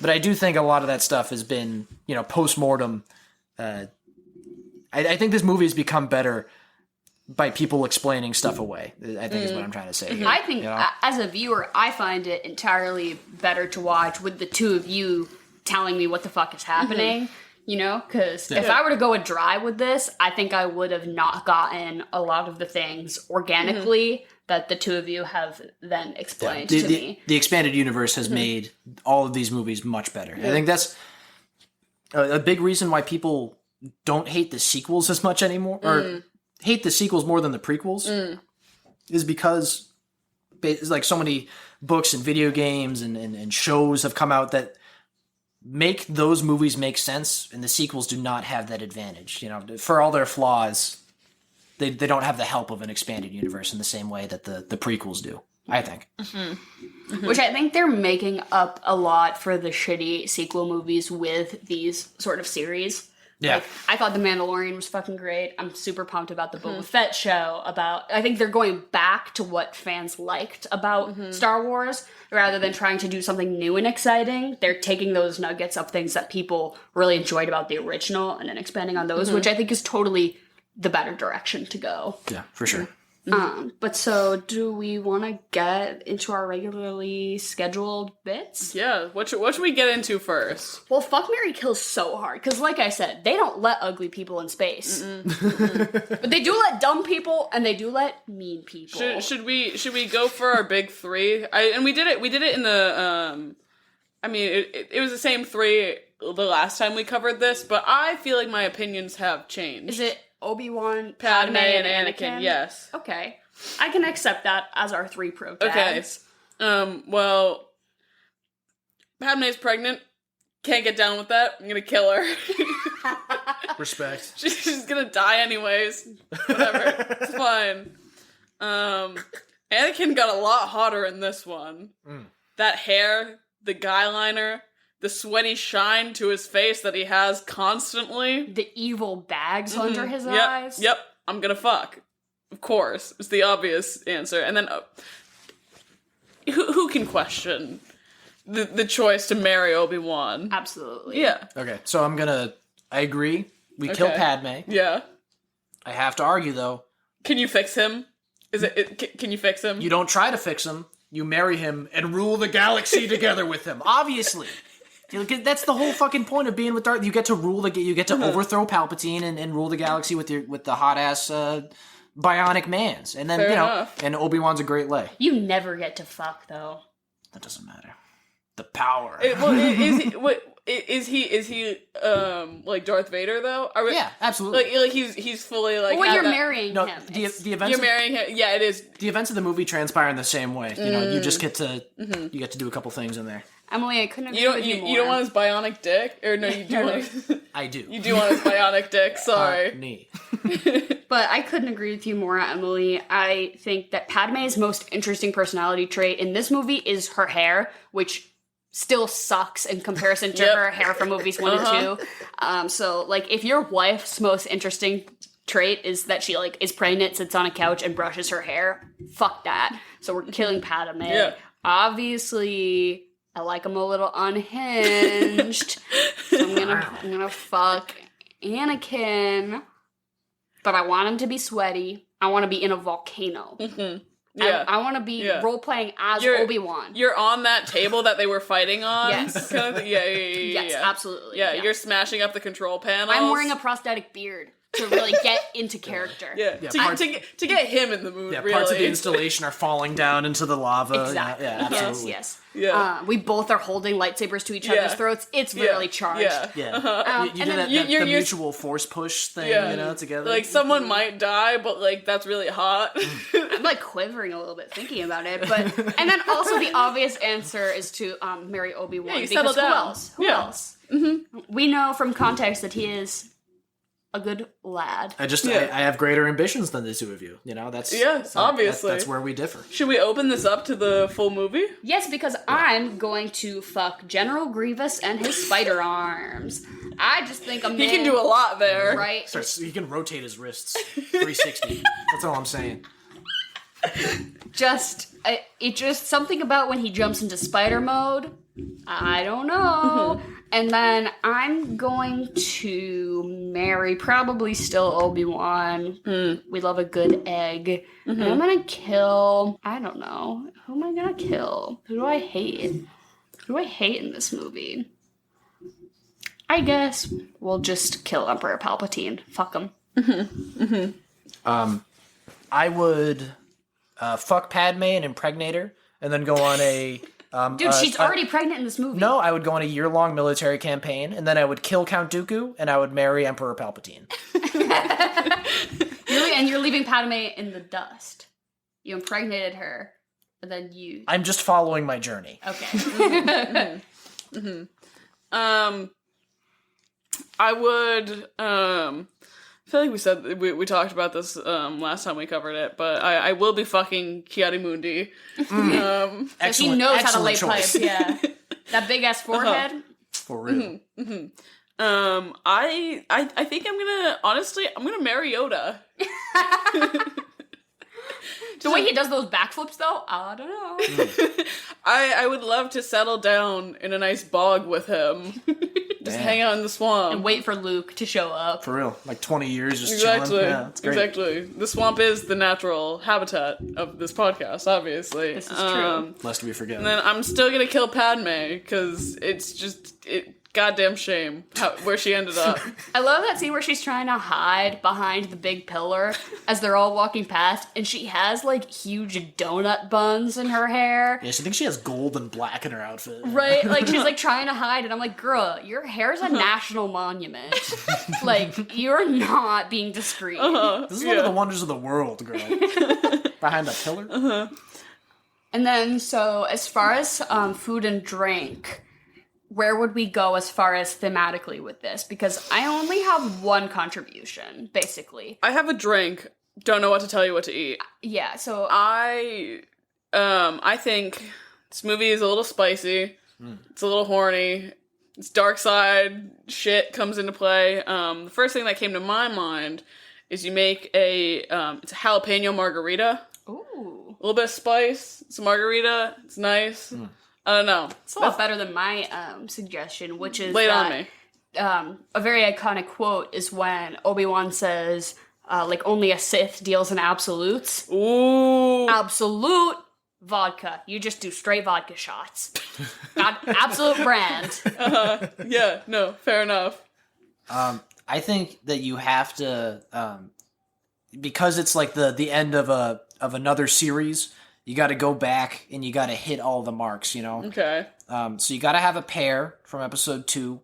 But I do think a lot of that stuff has been, post-mortem. I think this movie has become better by people explaining stuff away, I think is what I'm trying to say. I think as a viewer, I find it entirely better to watch with the two of you telling me what the fuck is happening. Because if I were to go a dry with this, I think I would have not gotten a lot of the things organically that the two of you have then explained to me. The expanded universe has made all of these movies much better. I think that's a big reason why people don't hate the sequels as much anymore, or hate the sequels more than the prequels is because like so many books and video games and shows have come out that make those movies make sense, and the sequels do not have that advantage. You know, for all their flaws, they don't have the help of an expanded universe in the same way that the prequels do, I think. Which I think they're making up a lot for the shitty sequel movies with these sort of series. Yeah. Like, I thought The Mandalorian was fucking great. I'm super pumped about the Boba Fett show. I think they're going back to what fans liked about Star Wars rather than trying to do something new and exciting. They're taking those nuggets of things that people really enjoyed about the original and then expanding on those, which I think is totally the better direction to go. Yeah, for sure. But so do we want to get into our regularly scheduled bits? Yeah, what should we get into first? Well, fuck, marry, kill so hard because, like I said, they don't let ugly people in space, but they do let dumb people and they do let mean people. Should we go for our big three? We did it in the I mean, it was the same three the last time we covered this, but I feel like my opinions have changed. Is it Obi-Wan, Padme, and Anakin? Yes. Okay. I can accept that as our three pro tags. Okay. Well, Padme's pregnant. Can't get down with that. I'm gonna kill her. Respect. She's gonna die anyways. Whatever. It's fine. Anakin got a lot hotter in this one. That hair, the guy liner, the sweaty shine to his face that he has constantly. The evil bags under his eyes. Yep, I'm gonna fuck. Of course. It's the obvious answer. And then, who can question the choice to marry Obi-Wan? Absolutely. Yeah. Okay, so I agree. We kill Padme. Yeah. I have to argue, though. Can you fix him? Can you fix him? You don't try to fix him. You marry him and rule the galaxy together with him. Obviously. That's the whole fucking point of being with Darth. You get to overthrow Palpatine and rule the galaxy with the hot ass bionic mans, and then Fair enough. and Obi-Wan's a great lay. You never get to fuck, though. That doesn't matter. The power. Is he like Darth Vader though? Yeah, absolutely. Like he's fully like. Well, you're marrying No, him. the events. You're marrying him. Yeah, it is. The events of the movie transpire in the same way. You know, you just get to you get to do a couple things in there. Emily, I couldn't agree with you more. You don't want his bionic dick, or no? You do want. I do. You do want his bionic dick. Sorry. Knee. But I couldn't agree with you more, Emily. I think that Padme's most interesting personality trait in this movie is her hair, which still sucks in comparison to her hair from movies 1 and 2. So, like, if your wife's most interesting trait is that she, like, is pregnant, sits on a couch, and brushes her hair, fuck that. So we're killing Padme. Yeah. Obviously, I like him a little unhinged. So I'm gonna fuck Anakin. But I want him to be sweaty. I want to be in a volcano. Yeah. I want to be role-playing as Obi-Wan. You're on that table that they were fighting on. Yes. Kind of Yes, absolutely. Yeah, you're smashing up the control panels. I'm wearing a prosthetic beard to really get into character. To get him in the mood, really. Parts of the installation are falling down into the lava. Exactly. Yeah, absolutely. Yes. Yeah. We both are holding lightsabers to each other's throats. It's really charged. Yeah. You do the mutual force push thing, together. Like, someone might die, but, like, that's really hot. I'm, like, quivering a little bit thinking about it. And then also the obvious answer is to marry Obi-Wan. Yeah, because down. who else? Who else? Mm-hmm. We know from context that he is a good lad. I have greater ambitions than the two of you. That's obviously. That's where we differ. Should we open this up to the full movie? Yes, because I'm going to fuck General Grievous and his spider arms. I just think he can do a lot there, right? He can rotate his wrists 360. That's all I'm saying. It just something about when he jumps into spider mode. I don't know. And then I'm going to marry probably still Obi-Wan. We love a good egg. And I'm going to kill, I don't know. Who am I going to kill? Who do I hate? Who do I hate in this movie? I guess we'll just kill Emperor Palpatine. Fuck him. I would fuck Padme and impregnate her, and then go on a... Dude, she's already pregnant in this movie. No, I would go on a year-long military campaign, and then I would kill Count Dooku, and I would marry Emperor Palpatine. Really and you're leaving Padme in the dust. You impregnated her, but then you... I'm just following my journey. Okay. I would, I feel like we talked about this last time we covered it, but I will be fucking Kiadi-Mundi. Because he knows how to lay choice. pipe, yeah. That big-ass forehead. For real. I think I'm gonna marry Yoda. The way he does those backflips, though, I don't know. I would love to settle down in a nice bog with him. Just hang out in the swamp. And wait for Luke to show up. For real. Like 20 years just Exactly. chilling. Yeah, it's great. Exactly. The swamp is the natural habitat of this podcast, obviously. This is true. Lest we forget. And then I'm still gonna kill Padme, because it's just... goddamn shame where she ended up. I love that scene where she's trying to hide behind the big pillar as they're all walking past, and she has, like, huge donut buns in her hair. Yeah, she thinks she has gold and black in her outfit. Right? Like, she's, like, trying to hide, and I'm like, girl, your hair's a national monument. Like, you're not being discreet. This is one of the wonders of the world, girl. Behind a pillar? And then, so, as far as food and drink... where would we go as far as thematically with this? Because I only have one contribution, basically. I have a drink. Don't know what to tell you what to eat. Yeah, so... I think this movie is a little spicy. It's a little horny. It's dark side shit comes into play. The first thing that came to my mind is you make it's a jalapeno margarita. Ooh. A little bit of spice. It's a margarita. It's nice. I don't know. It's a lot better than my suggestion, which is Lay it that, on me. A very iconic quote is when Obi-Wan says, like, only a Sith deals in absolutes. Ooh. Absolute vodka. You just do straight vodka shots. Got absolute brand. Yeah, no, fair enough. I think that you have to, because it's like the end of another series, you got to go back and you got to hit all the marks, you know? Okay. So you got to have a pear from episode 2.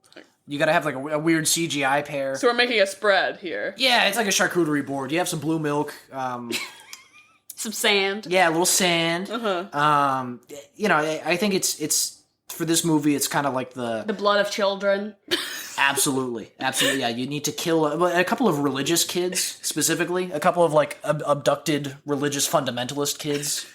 You got to have like a weird CGI pear. So we're making a spread here. Yeah, it's like a charcuterie board. You have some blue milk. Some sand. Yeah, a little sand. You know, I think it's for this movie, it's kind of like the blood of children. Absolutely. Yeah, you need to kill a couple of religious kids, specifically. A couple of, like, abducted religious fundamentalist kids.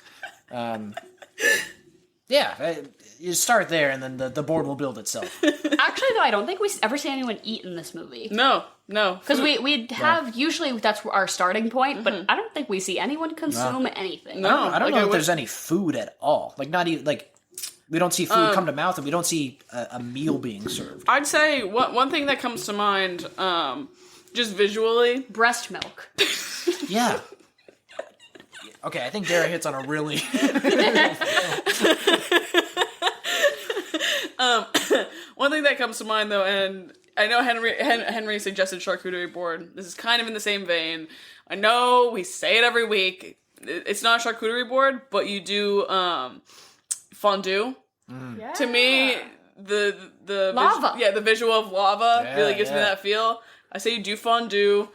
Yeah, you start there, and then the board will build itself. Actually, though, I don't think we ever see anyone eat in this movie. No. Because we have, usually that's our starting point, but I don't think we see anyone consume anything. No. I don't know if there's any food at all. Like, not even, like... We don't see food come to mouth, and we don't see a meal being served. I'd say one thing that comes to mind, just visually... Breast milk. Yeah. Okay, I think Dara hits on a really... One thing that comes to mind, though, and I know Henry suggested charcuterie board. This is kind of in the same vein. I know we say it every week. It's not a charcuterie board, but you do fondue. Yeah. To me, the lava. the visual of lava really gives me that feel. I say you do fondue.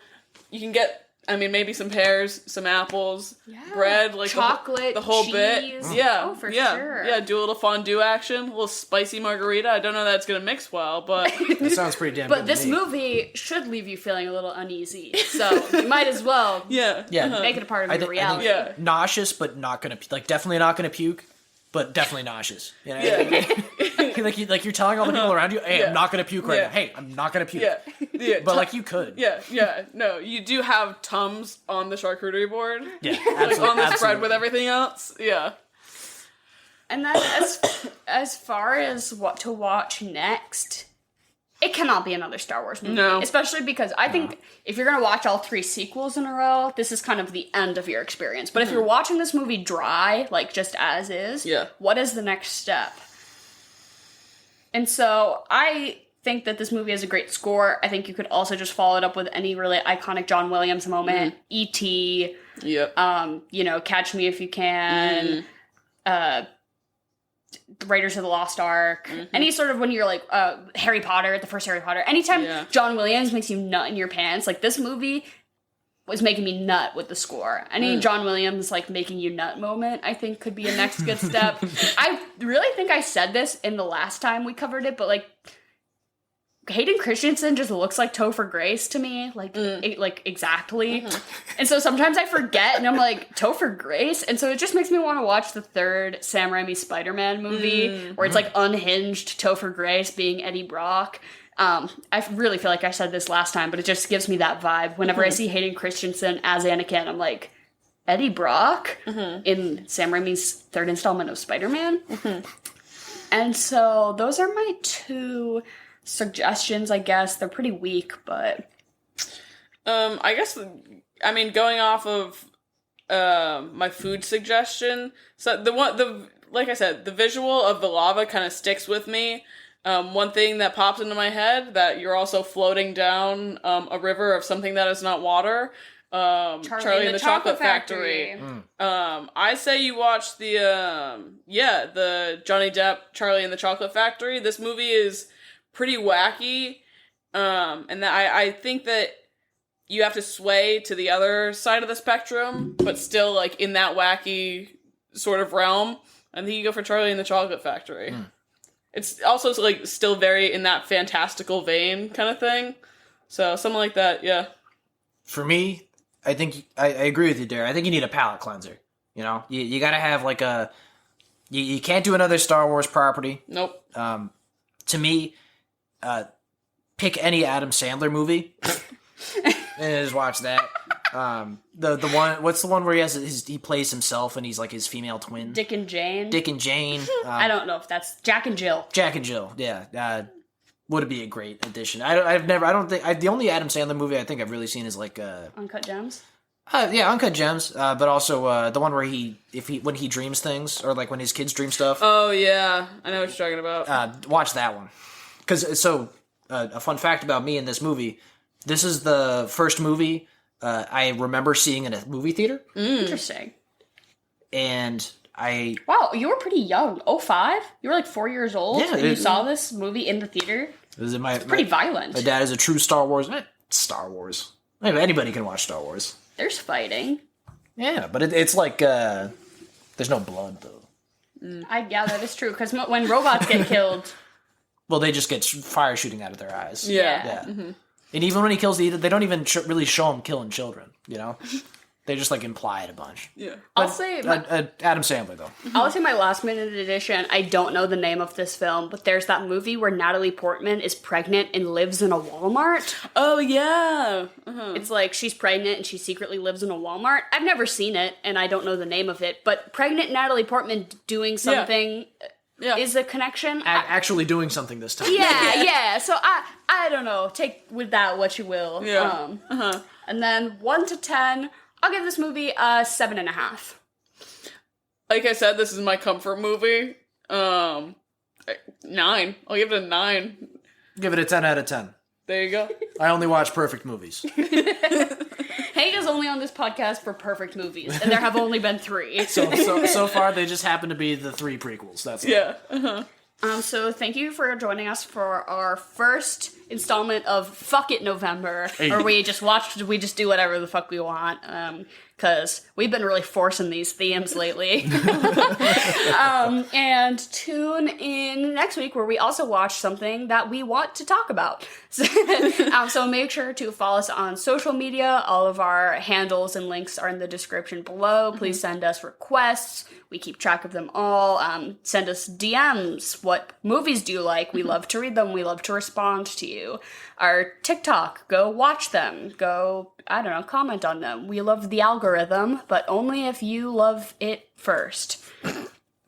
You can get, I mean, maybe some pears, some apples, bread, like chocolate, the whole cheese. bit. Yeah. Oh, for sure. Yeah, do a little fondue action, a little spicy margarita. I don't know that it's gonna mix well, but That sounds pretty damn good. But this movie should leave you feeling a little uneasy, so you might as well make it a part of your reality. Yeah. Nauseous, but not gonna like definitely not gonna puke, but definitely nauseous. You know? like you're telling all the people around you, hey, I'm not gonna puke right now. Hey, I'm not gonna puke. Yeah. But like you could. Yeah. No, you do have Tums on the charcuterie board. Yeah, Like on the spread with everything else. Yeah. And then as far as what to watch next, it cannot be another Star Wars movie. No. Especially because I think if you're going to watch all 3 sequels in a row, this is kind of the end of your experience. But if you're watching this movie dry, like just as is, what is the next step? And so I think that this movie has a great score. I think you could also just follow it up with any really iconic John Williams moment. E.T., Catch Me If You Can, Raiders of the Lost Ark, any sort of when you're like Harry Potter, the first Harry Potter, anytime John Williams makes you nut in your pants, like this movie was making me nut with the score. Any John Williams, like, making you nut moment, I think could be a next good step. I really think I said this in the last time we covered it, but, like, Hayden Christensen just looks like Topher Grace to me, like, exactly. And so sometimes I forget, and I'm like, Topher Grace? And so it just makes me want to watch the third Sam Raimi Spider-Man movie, where it's, like, unhinged Topher Grace being Eddie Brock. I really feel like I said this last time, but it just gives me that vibe. Whenever I see Hayden Christensen as Anakin, I'm like, Eddie Brock in Sam Raimi's third installment of Spider-Man. And so those are my 2 suggestions, I guess. They're pretty weak, but... I guess, I mean, going off of my food suggestion, so like I said, the visual of the lava kind of sticks with me. One thing that popped into my head, that you're also floating down a river of something that is not water. Charlie and the Chocolate Factory. I say you watch the Johnny Depp Charlie and the Chocolate Factory. This movie is pretty wacky, and that I think that you have to sway to the other side of the spectrum, but still, like, in that wacky sort of realm. I think you go for Charlie and the Chocolate Factory. It's also, like, still very in that fantastical vein kind of thing. So, something like that, yeah. For me, I think I agree with you, Derek. I think you need a palate cleanser. You know, you got to have, like, you can't do another Star Wars property. Nope. To me, pick any Adam Sandler movie and just watch that. The one, what's the one where he plays himself and he's like his female twin? Dick and Jane. I don't know if that's Jack and Jill. Yeah. Would be a great addition. The only Adam Sandler movie I think I've really seen is like Uncut Gems. Uncut Gems. But also the one where when he dreams things, or like when his kids dream stuff. Oh yeah, I know what you're talking about. Watch that one. Because a fun fact about me in this movie, this is the first movie I remember seeing in a movie theater. Interesting. And Wow, you were pretty young. 05? You were like 4 years old and you saw this movie in the theater? It's pretty violent. My dad is a true Star Wars. Star Wars. Anybody can watch Star Wars. There's fighting. Yeah, but it's like, there's no blood, though. Yeah, that is true, because when robots get killed... Well, they just get fire shooting out of their eyes. Yeah. And even when he kills they don't even really show him killing children, you know? They just, like, imply it a bunch. Yeah. I'll say... Adam Sandler, though. I'll say my last minute addition, I don't know the name of this film, but there's that movie where Natalie Portman is pregnant and lives in a Walmart. Oh, yeah. It's like she's pregnant and she secretly lives in a Walmart. I've never seen it, and I don't know the name of it, but pregnant Natalie Portman doing something... Yeah. Is a connection. Actually doing something this time. Yeah. So I don't know. Take with that what you will. Yeah. And then 1 to 10, I'll give this movie a 7.5. Like I said, this is my comfort movie. 9. I'll give it a 9. Give it a 10 out of 10. There you go. I only watch perfect movies. Hank is only on this podcast for perfect movies, and there have only been 3. So far, they just happen to be the 3 prequels. That's it. Yeah. So thank you for joining us for our first installment of Fuck It November, where we just do whatever the fuck we want, because we've been really forcing these themes lately. And tune in next week where we also watch something that we want to talk about. So make sure to follow us on social media. All of our handles and links are in the description below. Please send us requests. We keep track of them all. Send us DMs. What movies do you like? We love to read them. We love to respond to you. Our TikTok, go watch them. Go, comment on them. We love the algorithm, but only if you love it first.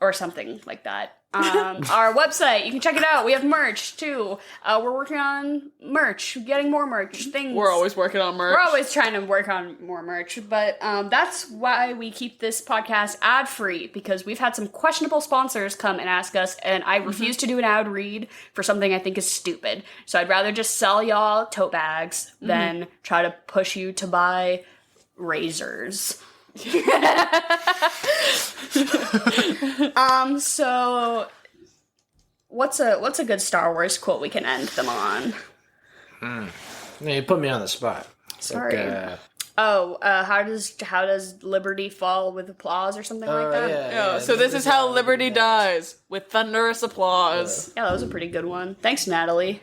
Or something like that. Our website, you can check it out. We have merch, too. We're working on merch, getting more merch, things. We're always working on merch. We're always trying to work on more merch, but that's why we keep this podcast ad-free, because we've had some questionable sponsors come and ask us, and I refuse to do an ad read for something I think is stupid. So I'd rather just sell y'all tote bags than try to push you to buy razors. So what's a good Star Wars quote we can end them on? You put me on the spot. Sorry. Oh, how does liberty fall with applause or something like that? Yeah, so this is how liberty dies, with thunderous applause. Yeah, that was a pretty good one. Thanks, Natalie.